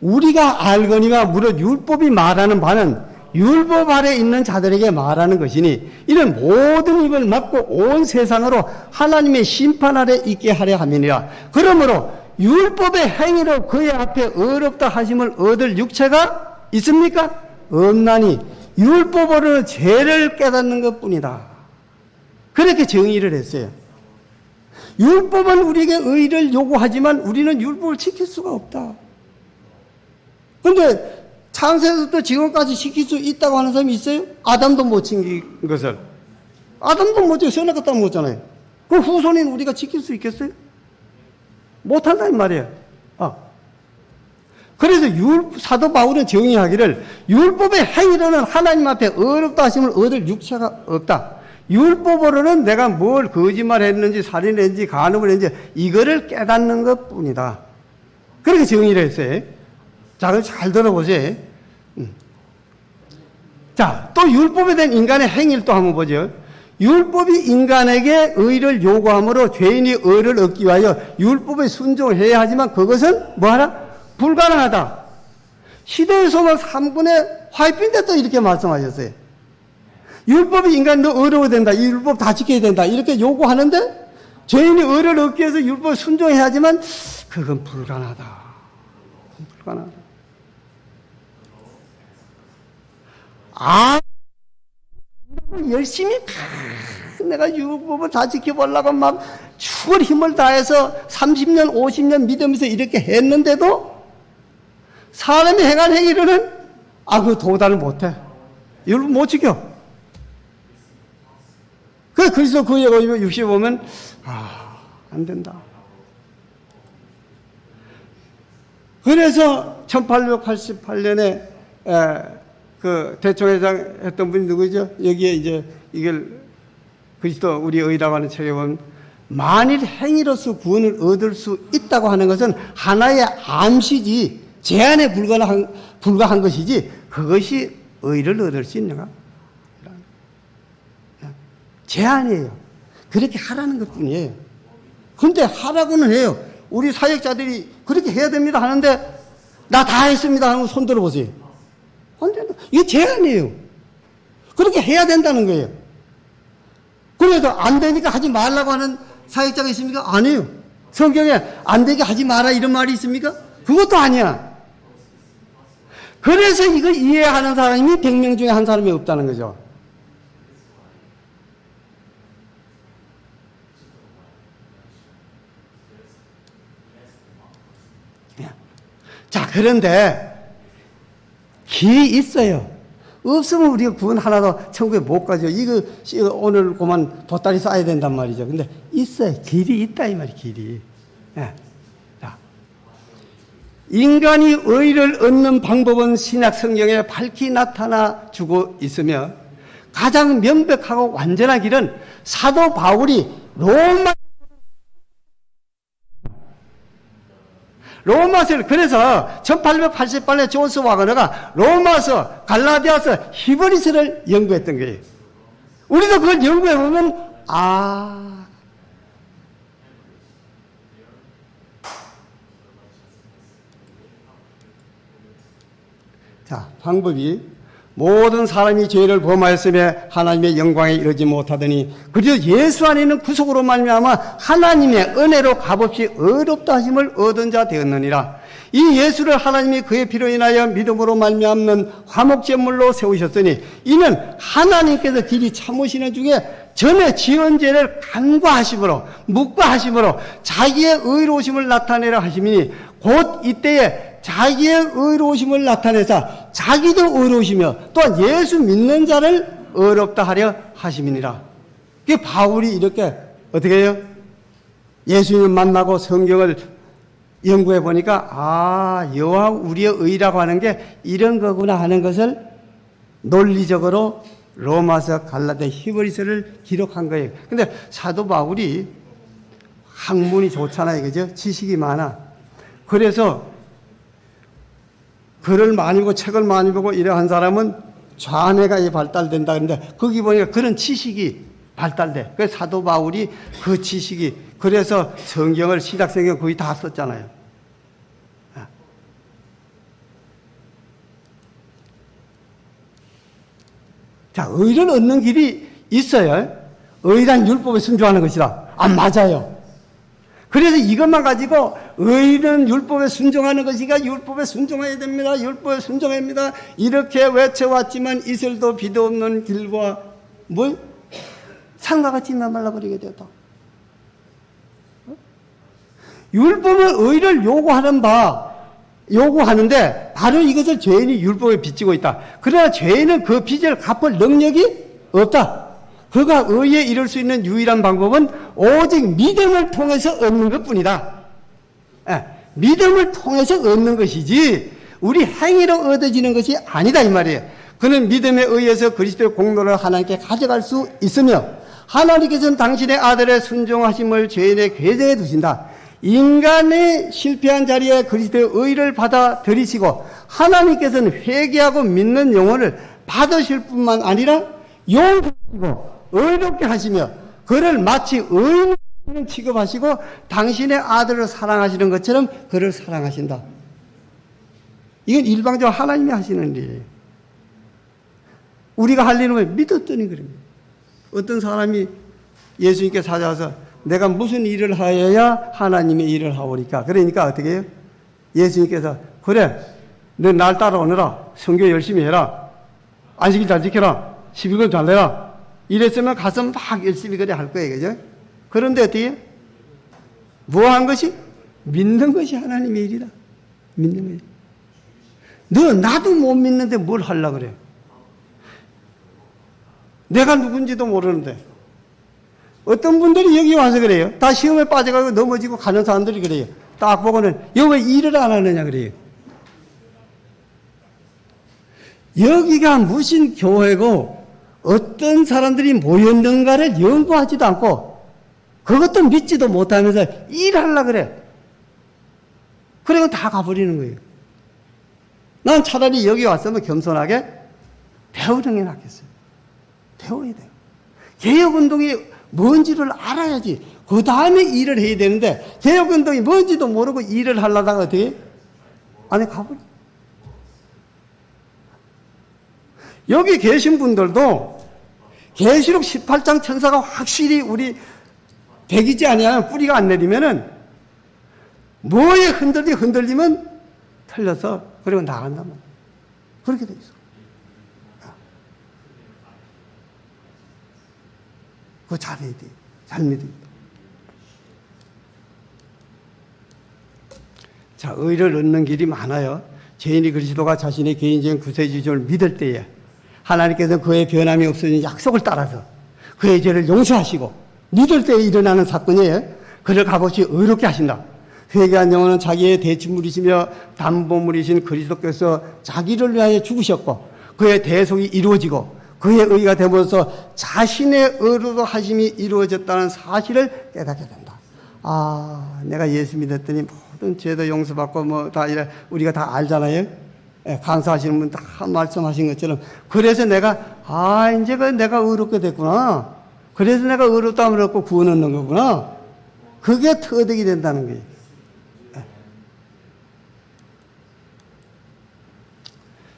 우리가 알거니와 무릇 율법이 말하는 바는 율법 아래 있는 자들에게 말하는 것이니 이는 모든 입을 막고 온 세상으로 하나님의 심판 아래 있게 하려 함이니라. 그러므로 율법의 행위로 그의 앞에 의롭다 하심을 얻을 육체가 있습니까? 없나니 율법으로는 죄를 깨닫는 것뿐이다. 그렇게 정의를 했어요. 율법은 우리에게 의를 요구하지만 우리는 율법을 지킬 수가 없다. 그런데 창세에서부터 지금까지 지킬 수 있다고 하는 사람이 있어요? 아담도 못 지킨 것을. 아담도 못 지켜 선악과 땅 못잖아요. 그 후손인 우리가 지킬 수 있겠어요? 못한다는 말이에요. 그래서 사도 바울은 정의하기를 율법의 행위로는 하나님 앞에 어렵다 하심을 얻을 육체가 없다. 율법으로는 내가 뭘 거짓말했는지 살인했는지 간음을 했는지 이거를 깨닫는 것뿐이다. 그렇게 정의를 했어요. 자, 그럼 잘 들어보세요. 자, 또 율법에 대한 인간의 행위를 또 한번 보죠. 율법이 인간에게 의를 요구하므로 죄인이 의를 얻기 위하여 율법에 순종해야 하지만 그것은 뭐하나? 불가능하다. 시대에서만 3분의 화이트인데 또 이렇게 말씀하셨어요. 율법이 인간 너 의로워야 된다. 이 율법 다 지켜야 된다. 이렇게 요구하는데 죄인이 의를 얻기 위해서 율법에 순종해야 하지만 그건 불가능하다. 불가능하다. 열심히 내가 율법을 다 지켜보려고 막 죽을 힘을 다해서 30년, 50년 믿으면서 이렇게 했는데도 사람이 행한 행위로는 그 도달을 못해. 율법 못 지켜. 그래서 그 얘기 60 보면 안 된다. 그래서 1888년에 그 대총회장 했던 분이 누구죠? 여기에 이제 이걸 그리스도 우리 의라고 하는 책에 보면 만일 행위로서 구원을 얻을 수 있다고 하는 것은 하나의 암시지 제한에 불과한 것이지 그것이 의를 얻을 수 있는가? 제한이에요. 그렇게 하라는 것뿐이에요. 그런데 하라고는 해요. 우리 사역자들이 그렇게 해야 됩니다 하는데 나 다 했습니다 하는 거 손 들어보세요. 안 된다. 이게 제한이에요. 그렇게 해야 된다는 거예요. 그래도 안 되니까 하지 말라고 하는 사역자가 있습니까? 아니에요. 성경에 안 되게 하지 마라 이런 말이 있습니까? 그것도 아니야. 그래서 이걸 이해하는 사람이 100명 중에 한 사람이 없다는 거죠. 자, 그런데 길이 있어요. 없으면 우리가 구원 하나도 천국에 못 가죠. 이거 오늘 그만 보따리 쌓아야 된단 말이죠. 근데 있어요. 길이 있다 이 말이 길이. 네. 자, 인간이 의를 얻는 방법은 신약 성경에 밝히 나타나 주고 있으며 가장 명백하고 완전한 길은 사도 바울이 로마서를 그래서 1888년에 존스 와그너가 로마서, 갈라디아서, 히브리서를 연구했던 거예요. 우리도 그걸 연구해 보면 자, 방법이 모든 사람이 죄를 범하였으며 하나님의 영광에 이르지 못하더니 그리고 예수 안에 있는 구속으로 말미암아 하나님의 은혜로 값없이 의롭다 하심을 얻은 자 되었느니라. 이 예수를 하나님이 그의 피로 인하여 믿음으로 말미암는 화목제물로 세우셨으니 이는 하나님께서 길이 참으시는 중에 전에 지은 죄를 간과하심으로 묵과하심으로 자기의 의로우심을 나타내려 하심이니 곧 이때에 자기의 의로우심을 나타내사 자기도 의로우시며 또한 예수 믿는 자를 의롭다 하려 하심이니라. 그 바울이 이렇게 어떻게 해요? 예수님을 만나고 성경을 연구해 보니까 여호와 우리의 의라고 하는 게 이런 거구나 하는 것을 논리적으로 로마서, 갈라디아, 히브리서를 기록한 거예요. 근데 사도 바울이 학문이 좋잖아요. 그죠? 지식이 많아. 그래서 글을 많이 보고 책을 많이 보고 이러한 사람은 좌뇌가 발달된다. 그런데 거기 보니까 그런 지식이 발달돼. 그래서 사도 바울이 그 지식이 그래서 성경을 신약 성경 거의 다 썼잖아요. 자, 의를 얻는 길이 있어요. 의란 율법에 순종하는 것이다. 맞아요. 그래서 이것만 가지고 의는 율법에 순종하는 것이니까 율법에 순종해야 됩니다. 율법에 순종해야 합니다. 이렇게 외쳐왔지만 이슬도 비도 없는 길과 산과 같이 메말라 버리게 되었다. 율법은 의를 요구하는데 바로 이것을 죄인이 율법에 빚지고 있다. 그러나 죄인은 그 빚을 갚을 능력이 없다. 그가 의에 이를 수 있는 유일한 방법은 오직 믿음을 통해서 얻는 것뿐이다. 믿음을 통해서 얻는 것이지 우리 행위로 얻어지는 것이 아니다 이 말이에요. 그는 믿음에 의해서 그리스도의 공로를 하나님께 가져갈 수 있으며 하나님께서는 당신의 아들의 순종하심을 죄인의 궤제에 두신다. 인간의 실패한 자리에 그리스도의 의를 받아들이시고 하나님께서는 회개하고 믿는 영혼을 받으실 뿐만 아니라 용서하시고 의롭게 하시며 그를 마치 의인을 취급하시고 당신의 아들을 사랑하시는 것처럼 그를 사랑하신다. 이건 일방적으로 하나님이 하시는 일이에요. 우리가 할 일은 왜 믿었더니 그럽니다. 어떤 사람이 예수님께 찾아와서 내가 무슨 일을 하여야 하나님의 일을 하오니까. 그러니까 어떻게 해요? 예수님께서 그래 너 날 따라오너라. 성경 열심히 해라. 안식일 잘 지켜라. 12건 잘 내라. 이랬으면 가서 막 열심히 그래 할 거예요. 그죠? 그런데 어떻게 해요? 뭐 한 것이? 믿는 것이 하나님의 일이다. 믿는 거예요. 너 나도 못 믿는데 뭘 하려고 그래? 내가 누군지도 모르는데. 어떤 분들이 여기 와서 그래요. 다 시험에 빠져가지고 넘어지고 가는 사람들이 그래요. 딱 보고는 여기 왜 일을 안 하느냐 그래요. 여기가 무슨 교회고 어떤 사람들이 모였는가를 연구하지도 않고 그것도 믿지도 못하면서 일하려고 그래. 그리고 다 가버리는 거예요. 난 차라리 여기 왔으면 겸손하게 배우는 게 낫겠어요. 배워야 돼요. 개혁운동이 뭔지를 알아야지. 그 다음에 일을 해야 되는데 개혁운동이 뭔지도 모르고 일을 하려다가 어떻게 안에 가버려. 여기 계신 분들도 계시록 18장 천사가 확실히 우리 배기지 아니하면 뿌리가 안 내리면은 뭐에 흔들리면 틀려서 그리고 나간단 말이야. 그렇게 돼 있어. 그거 잘해야 돼. 잘 믿어야 돼. 자, 의를 얻는 길이 많아요. 죄인이 그리스도가 자신의 개인적인 구세주를 믿을 때에 하나님께서 그의 변함이 없어진 약속을 따라서 그의 죄를 용서하시고 믿을 때에 일어나는 사건이에요. 그를 값없이 의롭게 하신다. 회개한 영혼은 자기의 대치물이시며 담보물이신 그리스도께서 자기를 위하여 죽으셨고 그의 대속이 이루어지고 그의 의가 되면서 자신의 의로 하심이 이루어졌다는 사실을 깨닫게 된다. 아, 내가 예수 믿었더니 모든 죄도 용서받고 뭐 다 이래 우리가 다 알잖아요. 강사하시는 분 다 말씀하신 것처럼 그래서 내가 이제 내가 의롭게 됐구나. 그래서 내가 의롭다함을 얻고 구원 얻는 거구나. 그게 터득이 된다는 거예요.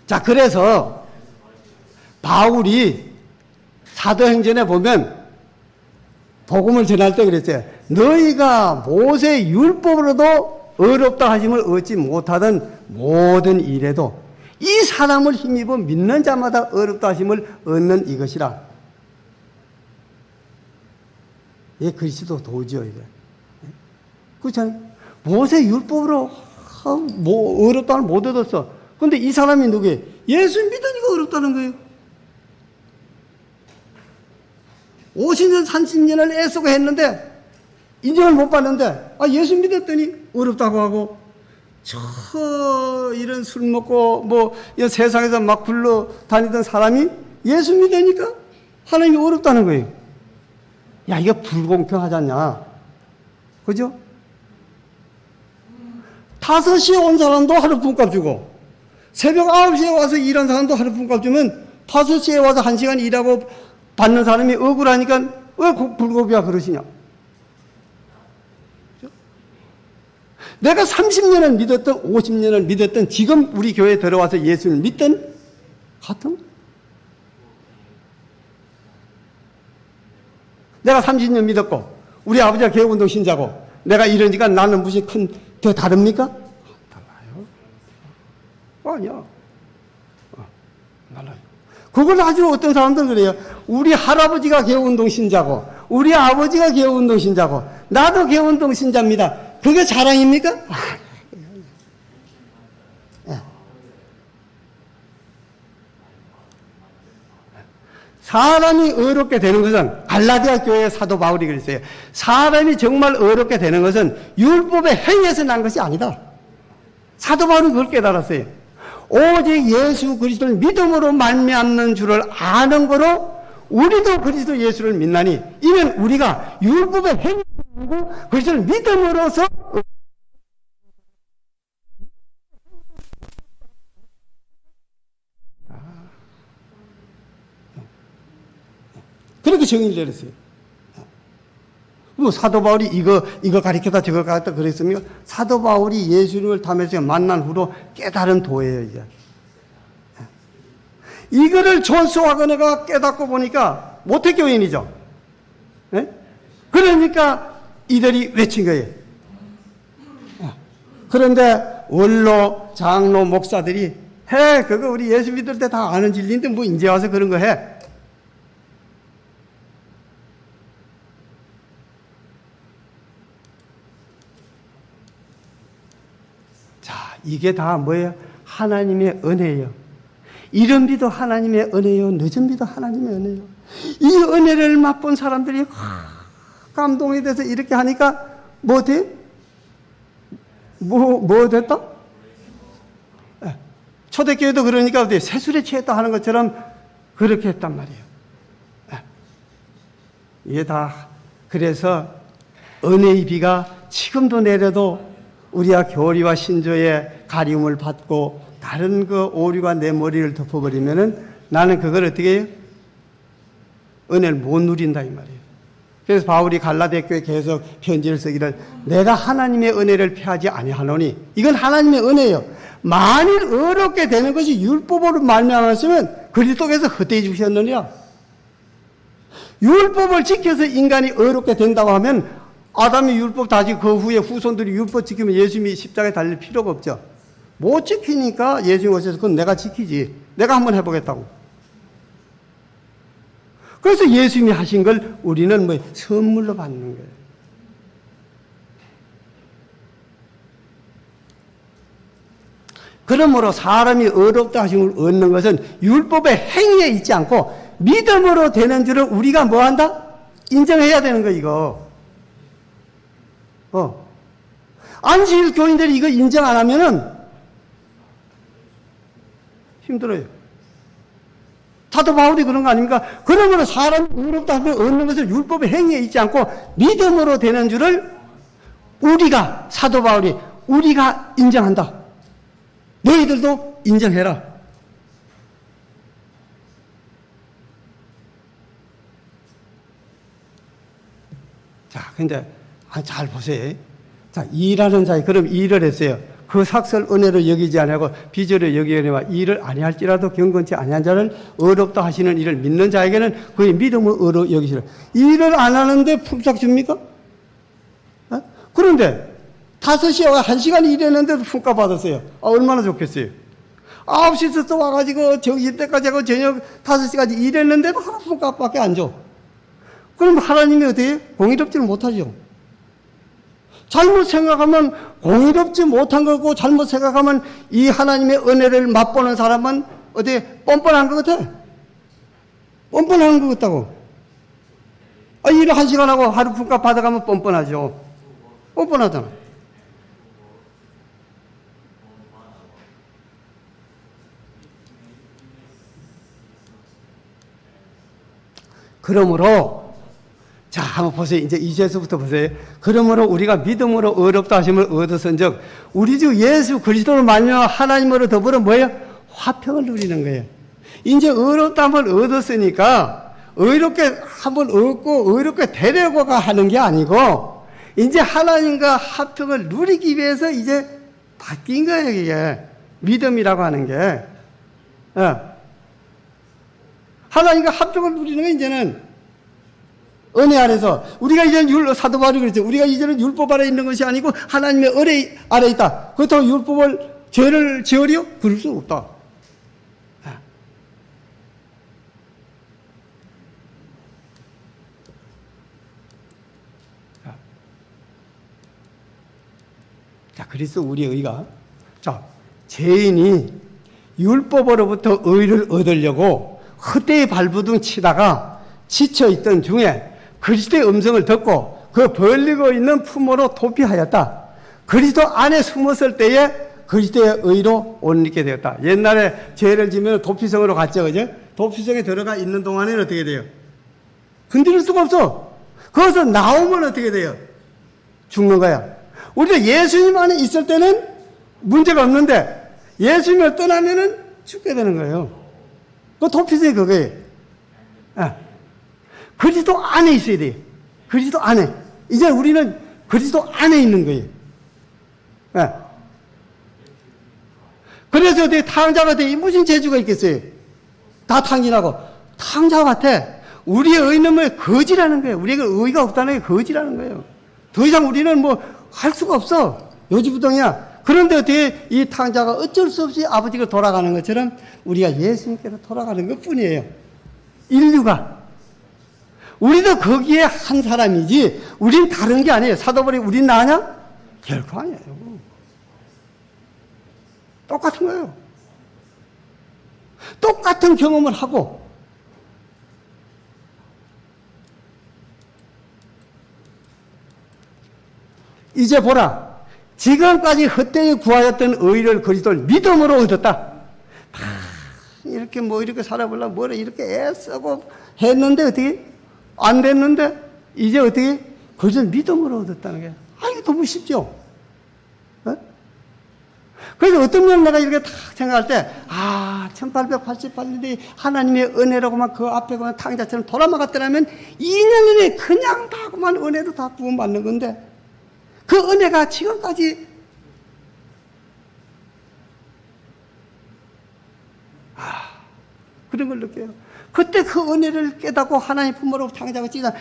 자, 그래서 바울이 사도행전에 보면 복음을 전할 때 그랬어요. 너희가 모세 율법으로도 의롭다 하심을 얻지 못하던 모든 일에도 이 사람을 힘입어 믿는 자마다 의롭다 하심을 얻는 이것이라. 예, 그리스도 도죠, 이게. 그렇잖아요. 모세 율법으로 의롭다를 못 얻었어. 근데 이 사람이 누구예요? 예수 믿으니까 의롭다는 거예요. 50년, 30년을 애쓰고 했는데 인정을 못 받는데 예수 믿었더니 어렵다고 하고 이런 술 먹고 뭐 이 세상에서 막 굴러 다니던 사람이 예수 믿으니까 하나님이 어렵다는 거예요. 야, 이거 불공평하지 않냐? 그죠? 5시에 온 사람도 하루 품값 주고 새벽 9시에 와서 일한 사람도 하루 품값 주면 5시에 와서 1시간 일하고 받는 사람이 억울하니까 왜 불고비야 그러시냐? 내가 30년을 믿었던 50년을 믿었던 지금 우리 교회에 들어와서 예수를 믿던 같은 내가 30년 믿었고 우리 아버지가 개혁운동 신자고 내가 이러니까 나는 무슨 더 다릅니까? 달라요. 아니야. 달라요. 그걸 아주 어떤 사람들은 그래요. 우리 할아버지가 개혁운동 신자고 우리 아버지가 개혁운동 신자고 나도 개운동 신자입니다. 그게 자랑입니까? 사람이 의롭게 되는 것은 갈라디아 교회의 사도 바울이 그랬어요. 사람이 정말 의롭게 되는 것은 율법의 행위에서 난 것이 아니다. 사도 바울은 그걸 깨달았어요. 오직 예수 그리스도를 믿음으로 말미암는 줄을 아는 거로 우리도 그리스도 예수를 믿나니 이는 우리가 율법의 행위를 아니고 그리스도를 믿음으로써 그렇게 정의를 내렸어요. 뭐 사도 바울이 이거 가리켰다 저거 가리켰다 그랬으며 사도 바울이 예수님을 담에서 만난 후로 깨달은 도예요, 이제. 이거를 존 스와거너가 깨닫고 보니까 모태교인이죠. 네? 그러니까 이들이 외친 거예요. 그런데 원로, 장로, 목사들이 해, 그거 우리 예수 믿을 때 다 아는 진리인데 뭐 이제 와서 그런 거 해. 자, 이게 다 뭐예요? 하나님의 은혜예요. 이른 비도 하나님의 은혜요, 늦은 비도 하나님의 은혜요. 이 은혜를 맛본 사람들이 감동이 돼서 이렇게 하니까 뭐 돼? 뭐 됐다? 초대교회도 그러니까 어디 세술에 취했다 하는 것처럼 그렇게 했단 말이에요. 이게 다 그래서 은혜의 비가 지금도 내려도 우리가 교리와 신조의 가리움을 받고 다른 그 오류가 내 머리를 덮어버리면은 나는 그걸 어떻게 해요? 은혜를 못 누린다 이 말이에요. 그래서 바울이 갈라디아 교회에 계속 편지를 쓰기를 내가 하나님의 은혜를 피하지 아니하노니 이건 하나님의 은혜예요. 만일 어렵게 되는 것이 율법으로 말미암았으면 그리스도께서 헛되이 주셨느냐. 율법을 지켜서 인간이 어렵게 된다고 하면 아담이 율법 다지 그 후에 후손들이 율법 지키면 예수님이 십자가에 달릴 필요가 없죠. 못 지키니까 예수님 오셔서 그건 내가 지키지. 내가 한번 해보겠다고. 그래서 예수님이 하신 걸 우리는 뭐 선물로 받는 거예요. 그러므로 사람이 어렵다 하심을 얻는 것은 율법의 행위에 있지 않고 믿음으로 되는 줄을 우리가 뭐 한다? 인정해야 되는 거 이거. 안식일 교인들이 이거 인정 안 하면은 힘들어요. 사도 바울이 그런 거 아닙니까? 그러므로 사람이 의롭다 하면 얻는 것을 율법의 행위에 있지 않고 믿음으로 되는 줄을 우리가, 사도 바울이 우리가 인정한다. 너희들도 인정해라. 자, 근데 잘 보세요. 자, 일하는 자에 그럼 일을 했어요. 그 삭설 은혜로 여기지 아니하고 비절로 여기려니와 일을 아니할지라도 경건치 아니한 자를 어렵다 하시는 일을 믿는 자에게는 그의 믿음을 의로 여기시라. 일을 안 하는데 품삯 줍니까? 그런데 5시에 1시간 일했는데도 품값 받았어요. 얼마나 좋겠어요. 9시부터 와가지고 정시 때까지 하고 저녁 5시까지 일했는데도 하나 품값밖에 안 줘. 그럼 하나님이 어떻게 공의롭지는 못하죠. 잘못 생각하면 공의롭지 못한 거고 잘못 생각하면 이 하나님의 은혜를 맛보는 사람은 어디 뻔뻔한 것 같아. 뻔뻔한 것 같다고. 일을 1시간 하고 하루 품값 받아가면 뻔뻔하죠. 뻔뻔하잖아. 그러므로 자, 한번 보세요. 이제 2절에서부터 보세요. 그러므로 우리가 믿음으로 의롭다 하심을 얻었은즉 우리 주 예수 그리스도를 말미암아 하나님으로 더불어 뭐예요? 화평을 누리는 거예요. 이제 의롭다함을 얻었으니까 의롭게 한번 얻고 의롭게 되려고가 하는 게 아니고 이제 하나님과 화평을 누리기 위해서 이제 바뀐 거예요. 이게 믿음이라고 하는 게. 하나님과 화평을 누리는 게 이제는 은혜 아래서 우리가 이제는 사도 바울이 그랬죠. 우리가 이제는 율법 아래 있는 것이 아니고 하나님의 은혜 아래 있다. 그렇다고 율법을 죄를 지으려? 그럴 수 없다. 자, 그래서 우리의 의가, 자, 죄인이 율법으로부터 의를 얻으려고 헛되이 발부둥 치다가 지쳐있던 중에 그리스도의 음성을 듣고 그 벌리고 있는 품으로 도피하였다. 그리스도 안에 숨었을 때에 그리스도의 의로 옷 입게 되었다. 옛날에 죄를 지면 도피성으로 갔죠, 그죠? 도피성에 들어가 있는 동안에는 어떻게 돼요? 건드릴 수가 없어. 거기서 나오면 어떻게 돼요? 죽는 거야. 우리가 예수님 안에 있을 때는 문제가 없는데 예수님을 떠나면은 죽게 되는 거예요. 그 도피성이 그거예요. 그리스도 안에 있어야 돼요. 그리스도 안에. 이제 우리는 그리스도 안에 있는 거예요. 그래서 어떻게 탕자가 돼? 무슨 재주가 있겠어요? 다 탕진하고. 탕자 같아. 우리의 의는 뭐 거지라는 거예요. 우리에게 의가 없다는 게 거지라는 거예요. 더 이상 우리는 뭐 할 수가 없어. 요지부동이야. 그런데 어떻게 이 탕자가 어쩔 수 없이 아버지가 돌아가는 것처럼 우리가 예수님께로 돌아가는 것 뿐이에요. 인류가. 우리도 거기에 한 사람이지, 우린 다른 게 아니에요. 사도벌이 우린 나냐? 결코 아니에요. 똑같은 거예요. 똑같은 경험을 하고, 이제 보라. 지금까지 헛되이 구하였던 의를 그리스도를 믿음으로 얻었다. 이렇게 뭐 이렇게 살아보려고 뭐래 이렇게 애쓰고 했는데 어떻게? 안 됐는데 이제 어떻게? 그리스도를 믿음으로 얻었다는 게. 이거 너무 쉽죠? 그래서 어떤 면 내가 이렇게 딱 생각할 때, 1888년에 하나님의 은혜라고만 그 앞에 보면 탕자처럼 돌아막았더라면 2년 전에 그냥 다 그만 은혜로 다 구원받는 건데, 그 은혜가 지금까지 그런 걸 느껴요. 그때 그 은혜를 깨닫고 하나님 품으로 탕자가 찌다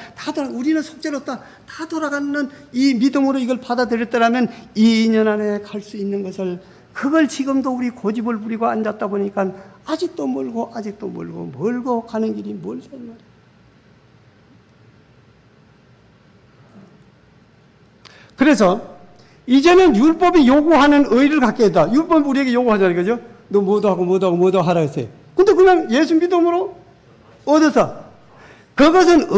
우리는 속죄로 다 돌아가는 이 믿음으로 이걸 받아들였더라면 2년 안에 갈 수 있는 것을, 그걸 지금도 우리 고집을 부리고 앉았다 보니까 아직도 멀고 가는 길이 멀다 이 말이에요. 그래서 이제는 율법이 요구하는 의를 갖게 했다. 율법이 우리에게 요구하잖아요. 그죠? 너 뭐도 하고 하라 했어요. 근데 그냥 예수 믿음으로 얻어서 그것은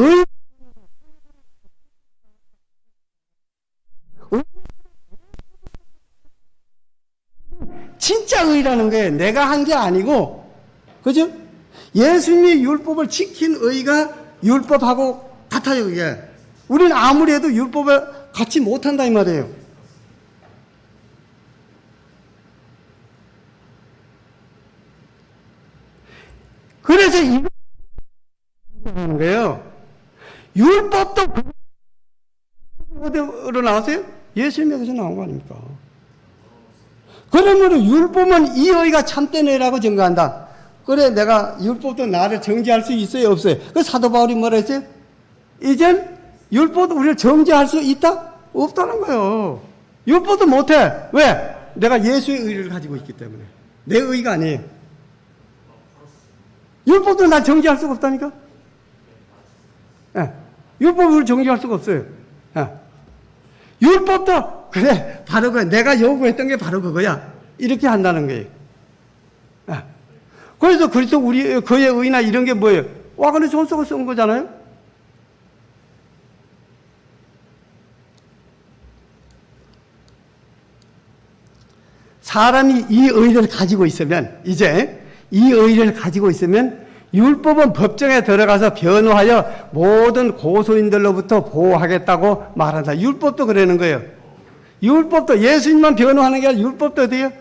진짜 의라는 거예요. 내가 한 게 아니고, 그죠? 예수님이 율법을 지킨 의가 율법하고 같아요, 그게. 우리는 아무리 해도 율법을 갖지 못한다 이 말이에요. 그래서 이거 하는 거예요. 율법도 어디로 나왔어요? 예수님에게서 나온 거 아닙니까? 그러므로 율법은 이 의가 참된 의라고 증거한다. 그래, 내가 율법도 나를 정죄할 수 있어요, 없어요? 그 사도 바울이 뭐라 했어요? 이젠 율법도 우리를 정죄할 수 있다? 없다는 거예요. 율법도 못해. 왜? 내가 예수의 의를 가지고 있기 때문에. 내 의가 아니에요. 율법도 날 정죄할 수가 없다니까? 율법을 정죄할 수가 없어요. 율법도, 그래, 바로 그래. 내가 요구했던 게 바로 그거야. 이렇게 한다는 거예요. 그래서 그의 의나 이런 게 뭐예요? 그래, 손석을 쓴 거잖아요? 사람이 이 의를 가지고 있으면, 이제 이 의를 가지고 있으면 율법은 법정에 들어가서 변호하여 모든 고소인들로부터 보호하겠다고 말한다. 율법도 그러는 거예요. 율법도 예수님만 변호하는 게 아니라 율법도 어때요?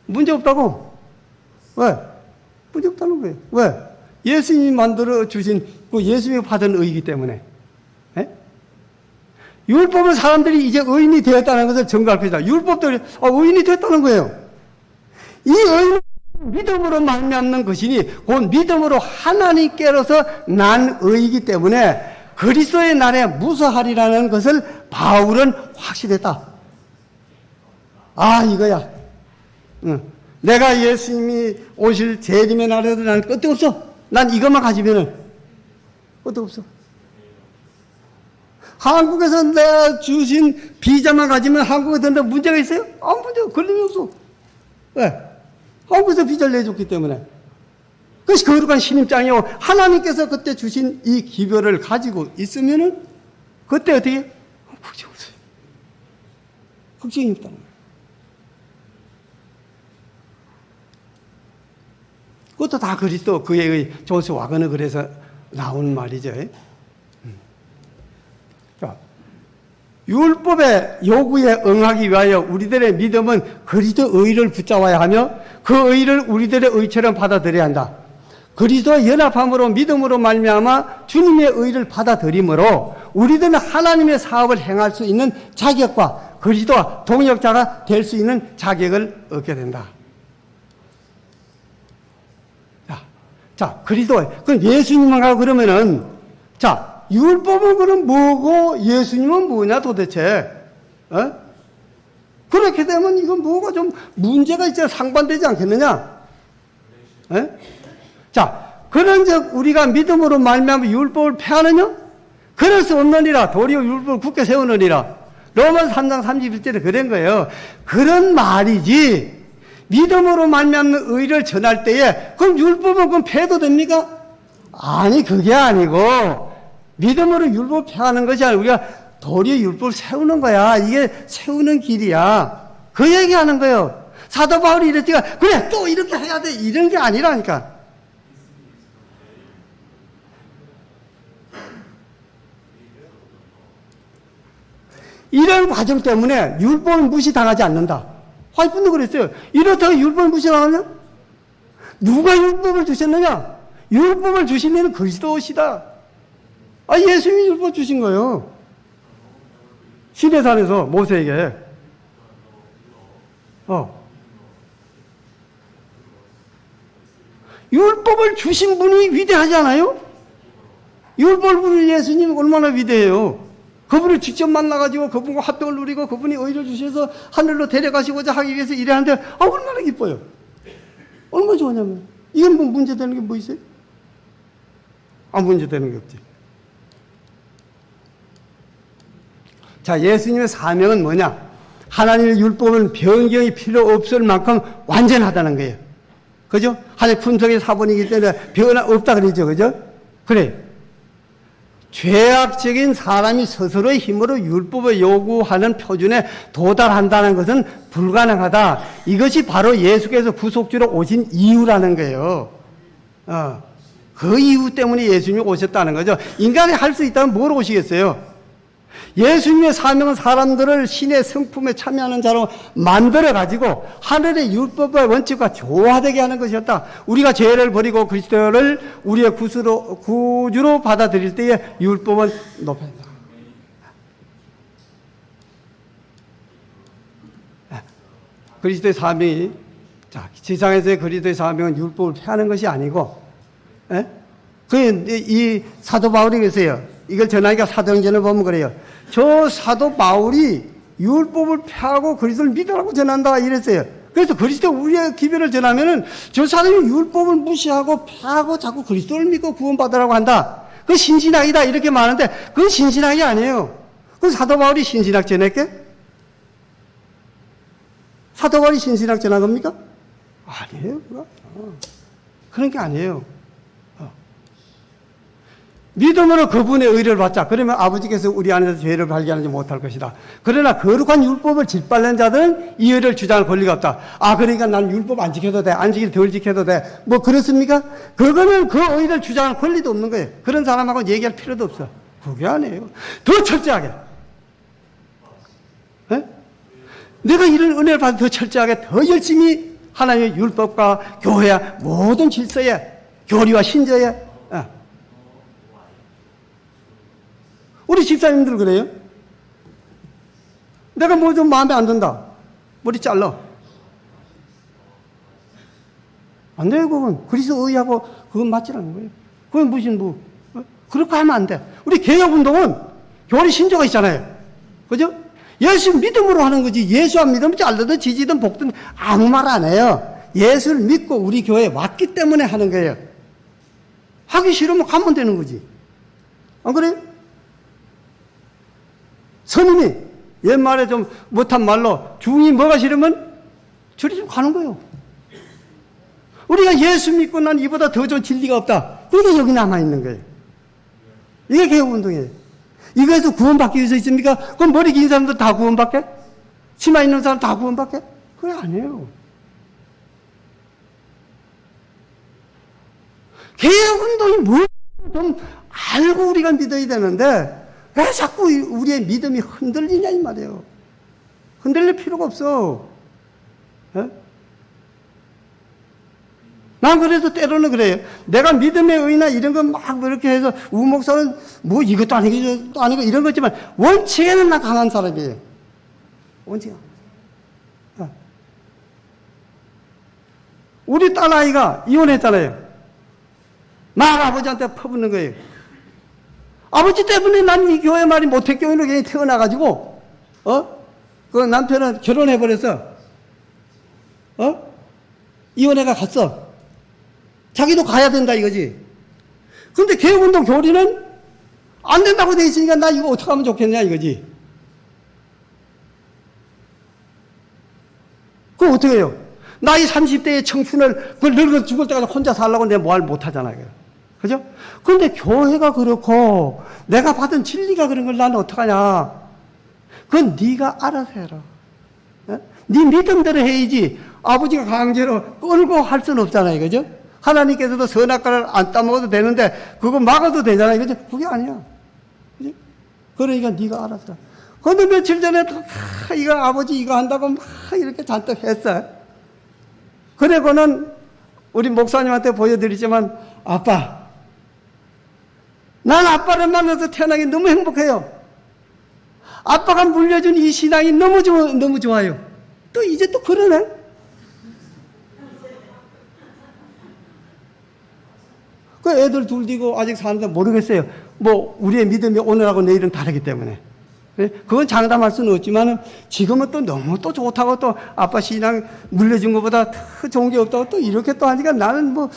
문제 없다고. 왜? 문제 없다는 거예요. 왜? 예수님이 만들어 주신 그 예수님이 받은 의이기 때문에. 율법은 사람들이 이제 의인이 되었다는 것을 증거할 것이다. 율법도 의인이 됐다는 거예요. 이 의인은 믿음으로 말미암는 것이니 곧 믿음으로 하나님께로서 난 의이기 때문에 그리스도의 날에 무서하리라는 것을 바울은 확신했다. 이거야. 내가 예수님이 오실 재림의 날에도 나는 끝도 없어. 난 이것만 가지면은 끝도 없어. 한국에서 내가 주신 비자만 가지면 한국에 들는데 문제가 있어요? 아무 문제가 걸림이 없어. 왜? 한국에서 비자를 내줬기 때문에. 그것이 거룩한 신임장이요. 하나님께서 그때 주신 이 기별을 가지고 있으면은 그때 어떻게? 걱정 없어요. 걱정이 없다는 거예요. 그것도 다 그리스도 그의 조스 와그너 그래서 나오는 말이죠. 자, 율법의 요구에 응하기 위하여 우리들의 믿음은 그리스도 의를 붙잡아야 하며 그 의를 우리들의 의처럼 받아들여야 한다. 그리스도와 연합함으로 믿음으로 말미암아 주님의 의를 받아들이므로 우리들은 하나님의 사업을 행할 수 있는 자격과 그리스도와 동역자가 될 수 있는 자격을 얻게 된다. 자, 그리스도, 그럼 예수님만 가고 그러면은, 자, 율법은 그럼 뭐고 예수님은 뭐냐 도대체? 어? 그렇게 되면 이건 뭐가 좀 문제가 있잖아. 상반되지 않겠느냐? 에? 자, 그런즉 우리가 믿음으로 말미암아 율법을 폐하느냐? 그럴 수 없느니라. 도리어 율법을 굳게 세우느니라. 로마서 3장 31절에 그런 거예요. 그런 말이지. 믿음으로 말미암는 의를 전할 때에 그럼 율법은 그럼 폐해도 됩니까? 아니, 그게 아니고 믿음으로 율법 폐하는 것이 아니라 우리가 도리어 율법을 세우는 거야. 이게 세우는 길이야. 그 얘기하는 거예요. 사도 바울이 이랬지가 그래 또 이렇게 해야 돼 이런 게 아니라니까. 이런 과정 때문에 율법을 무시당하지 않는다. 화이픈도 그랬어요. 이렇다고 율법을 무시당하냐? 누가 율법을 주셨느냐? 율법을 주신 이는 그리스도시다. 아, 예수님이 율법 주신 거예요. 시내산에서 모세에게. 율법을 주신 분이 위대하지 않아요? 율법을 부른 예수님 얼마나 위대해요. 그분을 직접 만나가지고 그분과 합병을 누리고 그분이 의를 주셔서 하늘로 데려가시고자 하기 위해서 일하는데 얼마나 기뻐요. 얼마나 좋으냐면. 이건 뭐 문제되는 게 뭐 있어요? 아무 문제되는 게 없지. 자, 예수님의 사명은 뭐냐? 하나님의 율법은 변경이 필요 없을 만큼 완전하다는 거예요. 그죠? 하나의 품성의 사본이기 때문에 변화 없다 그러죠. 그죠? 그래. 죄악적인 사람이 스스로의 힘으로 율법을 요구하는 표준에 도달한다는 것은 불가능하다. 이것이 바로 예수께서 구속주로 오신 이유라는 거예요. 그 이유 때문에 예수님이 오셨다는 거죠. 인간이 할 수 있다면 뭘 오시겠어요? 예수님의 사명은 사람들을 신의 성품에 참여하는 자로 만들어가지고 하늘의 율법과 원칙과 조화되게 하는 것이었다. 우리가 죄를 버리고 그리스도를 우리의 구주로 받아들일 때에 율법은 높여진다. 그리스도의 사명이, 자, 지상에서의 그리스도의 사명은 율법을 폐하는 것이 아니고, 이 사도 바울이 그랬어요. 이걸 전하니까 사도행전을 보면 그래요. 저 사도 바울이 율법을 폐하고 그리스도를 믿으라고 전한다 이랬어요. 그래서 그리스도 우리의 기별을 전하면은 저 사람이 율법을 무시하고 폐하고 자꾸 그리스도를 믿고 구원받으라고 한다. 그건 신신학이다 이렇게 말하는데 그건 신신학이 아니에요. 그건 사도 바울이 신신학 전했게? 사도 바울이 신신학 전한 겁니까? 아니에요. 그런 게 아니에요. 믿음으로 그분의 의를 받자. 그러면 아버지께서 우리 안에서 죄를 발견하지 못할 것이다. 그러나 거룩한 율법을 짓밟는 자들은 이 의를 주장할 권리가 없다. 아, 그러니까 난 율법 안 지켜도 돼. 안 지키도 덜 지켜도 돼. 뭐 그렇습니까? 그거는 그 의를 주장할 권리도 없는 거예요. 그런 사람하고 얘기할 필요도 없어. 그게 아니에요. 더 철저하게. 에? 내가 이런 은혜를 받아 더 철저하게 더 열심히 하나님의 율법과 교회와 모든 질서에 교리와 신조에 우리 집사님들 그래요? 내가 뭐 좀 마음에 안 든다. 머리 잘라. 안 돼요, 그건. 그리스도 의하고 그건 맞지 않는 거예요. 그건 무슨 그렇게 하면 안 돼. 우리 개혁운동은 교리 신조가 있잖아요. 그죠? 예수 믿음으로 하는 거지. 예수 안 믿으면 잘르든 지지든 볶든 아무 말 안 해요. 예수를 믿고 우리 교회에 왔기 때문에 하는 거예요. 하기 싫으면 가면 되는 거지. 안 그래요? 선임이 옛말에 좀 못한 말로 중이 뭐가 싫으면 저리 좀 가는 거예요. 우리가 예수 믿고 난 이보다 더 좋은 진리가 없다. 그게 여기 남아있는 거예요. 이게 개혁운동이에요. 이거에서 구원받기 위해서 있습니까? 그럼 머리 긴 사람도 다 구원받게? 치마 있는 사람 다 구원받게? 그게 아니에요. 개혁운동이 뭘 좀 알고 우리가 믿어야 되는데 왜 자꾸 우리의 믿음이 흔들리냐 이 말이에요. 흔들릴 필요가 없어. 에? 난 그래서 때로는 그래요. 내가 믿음의 의나 이런 거 막 그렇게 해서 우목사는 뭐 이것도 아니고 이것도 아니고 이런 거지만 원칙에는 나 강한 사람이에요. 원칙. 우리 딸아이가 이혼했잖아요. 막 아버지한테 퍼붓는 거예요. 아버지 때문에 난 이 교회 말이 모태교회로 괜히 태어나가지고, 그 남편은 결혼해버렸어. 이혼해가 갔어. 자기도 가야 된다 이거지. 근데 개혁운동 교리는 안 된다고 돼 있으니까 나 이거 어떻게 하면 좋겠냐 이거지. 그럼 어떻게 해요? 나이 30대의 청춘을 그 늙어 죽을 때까지 혼자 살라고 내가 뭘 못하잖아요. 그죠? 근데 교회가 그렇고 내가 받은 진리가 그런 걸 나는 어떡하냐. 그건 네가 알아서 해라. 네 믿음대로 해야지 아버지가 강제로 끌고 할 수는 없잖아요. 그죠? 하나님께서도 선악과를 안 따먹어도 되는데 그거 막아도 되잖아요. 그죠? 그게 아니야. 그죠? 그러니까 네가 알아서 해라. 근데 며칠 전에 이거 아버지 이거 한다고 막 이렇게 잔뜩 했어요. 그래고는 우리 목사님한테 보여드리지만 아빠, 난 아빠를 만나서 태어나기 너무 행복해요. 아빠가 물려준 이 신앙이 너무 좋아요. 또 이제 또 그러네. 그 애들 둘 뒤고 아직 사는데 모르겠어요. 뭐 우리의 믿음이 오늘하고 내일은 다르기 때문에. 그건 장담할 수는 없지만 지금은 또 너무 또 좋다고 또 아빠 신앙 물려준 것보다 더 좋은 게 없다고 또 이렇게 또 하니까 나는 뭐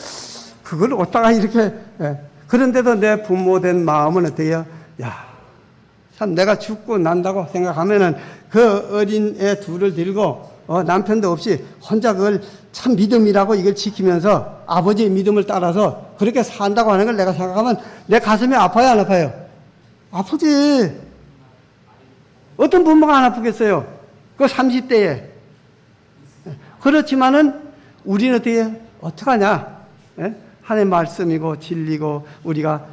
그걸 어디다가 이렇게. 그런데도 내 부모 된 마음은 어때요? 야, 참 내가 죽고 난다고 생각하면은 그 어린 애 둘을 들고 남편도 없이 혼자 그걸 참 믿음이라고 이걸 지키면서 아버지의 믿음을 따라서 그렇게 산다고 하는 걸 내가 생각하면 내 가슴이 아파요, 안 아파요? 아프지. 어떤 부모가 안 아프겠어요? 그 30대에. 그렇지만은 우리는 어떡하냐? 하나님의 말씀이고 진리고 우리가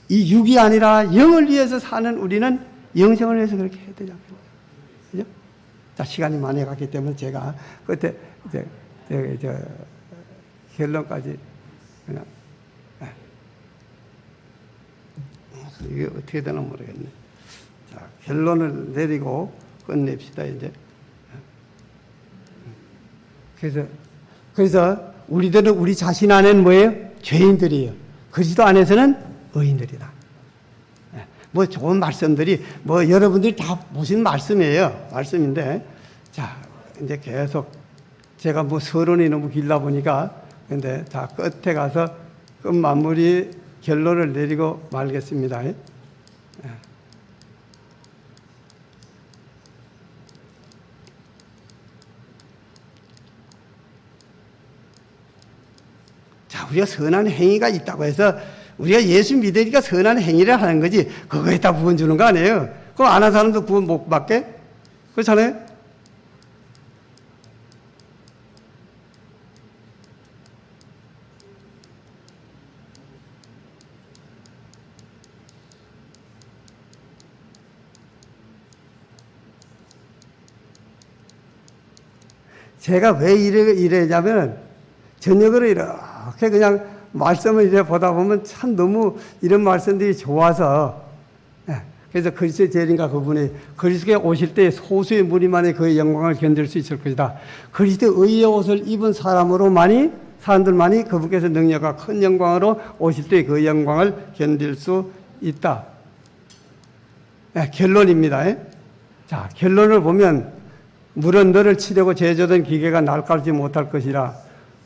이 육이 아니라 영을 위해서 사는 우리는 영생을 위해서 그렇게 해야 되지 않겠어요? 그죠? 자, 시간이 많이 갔기 때문에 제가 그때 이제 결론까지 그냥 이게 어떻게 되나 모르겠네. 자, 결론을 내리고 끝냅시다 이제. 그래서 우리들은 우리 자신 안에는 뭐예요? 죄인들이에요. 그리스도 안에서는 의인들이다. 뭐 좋은 말씀들이 뭐 여러분들이 다 보신 말씀이에요. 말씀인데 자 이제 계속 제가 뭐 서론이 너무 길다 보니까 근데 자 끝에 가서 끝 마무리 결론을 내리고 말겠습니다. 자, 우리가 선한 행위가 있다고 해서 우리가 예수 믿으니까 선한 행위를 하는 거지 그거에 다 구원 주는 거 아니에요. 그거 안 한 사람도 구원 못 받게? 그렇잖아요? 제가 왜 이래냐면 저녁으로 이렇게 그냥 말씀을 이제 보다 보면 참 너무 이런 말씀들이 좋아서 그래서 그리스도의 재림과 그분이 그리스도에 오실 때 소수의 무리만이 그의 영광을 견딜 수 있을 것이다. 그리스도의 의의 옷을 입은 사람들만이 그분께서 능력과 큰 영광으로 오실 때 그 영광을 견딜 수 있다. 결론입니다. 자, 결론을 보면 무릇 너를 치려고 제조된 기계가 날까지 못할 것이라.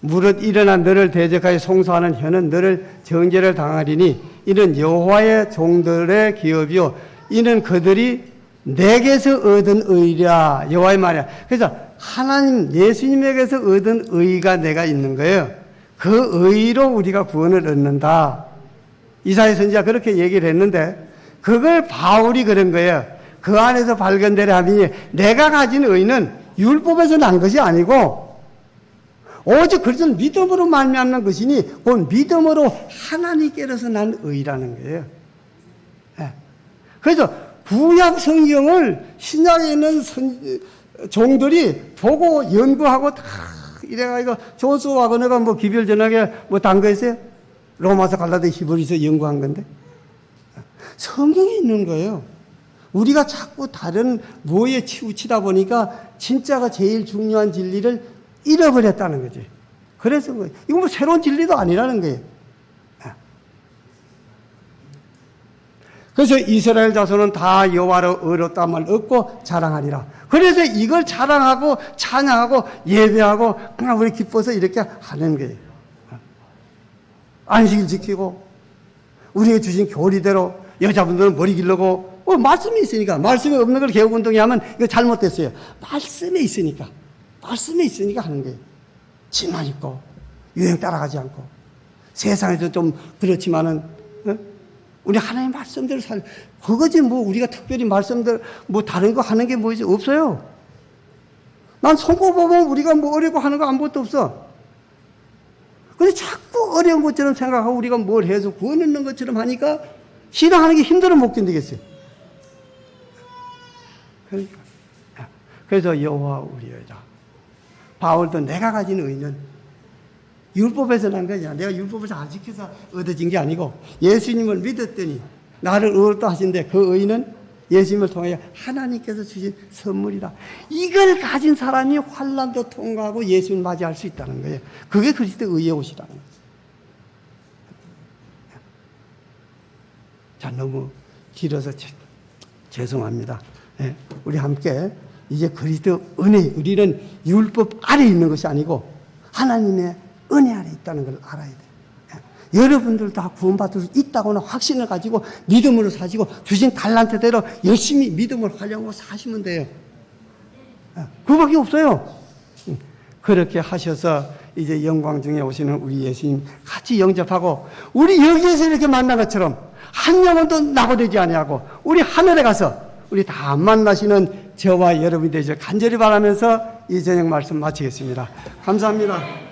무릇 일어난 너를 대적하여 송사하는 혀는 너를 정죄를 당하리니 이는 여호와의 종들의 기업이요 이는 그들이 내게서 얻은 의라 여호와의 말이야. 그래서 하나님 예수님에게서 얻은 의가 내가 있는 거예요. 그 의로 우리가 구원을 얻는다. 이사야 선지자 그렇게 얘기를 했는데 그걸 바울이 그런 거예요. 그 안에서 발견되려 하니 내가 가진 의는 율법에서 난 것이 아니고 오직 그리스도는 믿음으로 말미암는 것이니 그 믿음으로 하나님께로서 난 의라는 거예요. 네. 그래서 구약 성경을 신약에 있는 종들이 보고 연구하고 다 이래가지고 조수와 그네가 뭐 기별 전하게 뭐 단 거 있어요? 로마서 갈라디 히브리서 연구한 건데 성경에 있는 거예요. 우리가 자꾸 다른 뭐에 치우치다 보니까 진짜가 제일 중요한 진리를 잃어버렸다는 거지. 그래서 이거 뭐 새로운 진리도 아니라는 거예요. 그래서 이스라엘 자손은 다 여호와로 의롭다함을 얻고 자랑하리라. 그래서 이걸 자랑하고 찬양하고 예배하고 그냥 우리 기뻐서 이렇게 하는 거예요. 안식일 지키고 우리에게 주신 교리대로 여자분들은 머리 기르고 말씀이 있으니까 말씀이 없는 걸 개혁운동이 하면 이거 잘못됐어요. 말씀에 있으니까 하는 거예요. 치마 입고 유행 따라가지 않고 세상에서 좀 그렇지만은 우리 하나님의 말씀대로 그거지 뭐 우리가 특별히 말씀대로 뭐 다른 거 하는 게 뭐 없어요. 난 선거 보면 우리가 뭐 어려고 하는 거 아무것도 없어. 근데 자꾸 어려운 것처럼 생각하고 우리가 뭘 해서 구원 얻는 것처럼 하니까 신앙하는 게 힘들어 못 견디겠어요. 그러니까. 그래서 여호와 우리 여자. 바울도 내가 가진 의는 율법에서 난 거냐. 내가 율법을 잘 지켜서 얻어진 게 아니고 예수님을 믿었더니 나를 의롭다 하신데 그 의는 예수님을 통해 하나님께서 주신 선물이다. 이걸 가진 사람이 환난도 통과하고 예수님을 맞이할 수 있다는 거예요. 그게 그리스도 의의 옷이라는 거예요. 자, 너무 길어서 죄송합니다. 네, 우리 함께 이제 그리스도 은혜, 우리는 율법 아래 있는 것이 아니고 하나님의 은혜 아래 있다는 걸 알아야 돼요. 여러분들 다 구원받을 수 있다고는 확신을 가지고 믿음으로 사시고 주신 달란트대로 열심히 믿음을 활용하고 사시면 돼요. 그거밖에 없어요. 그렇게 하셔서 이제 영광 중에 오시는 우리 예수님 같이 영접하고 우리 여기에서 이렇게 만난 것처럼 한 영혼도 낙오되지 아니하고 우리 하늘에 가서 우리 다 만나시는 저와 여러분이 되시길 간절히 바라면서 이 저녁 말씀 마치겠습니다. 감사합니다.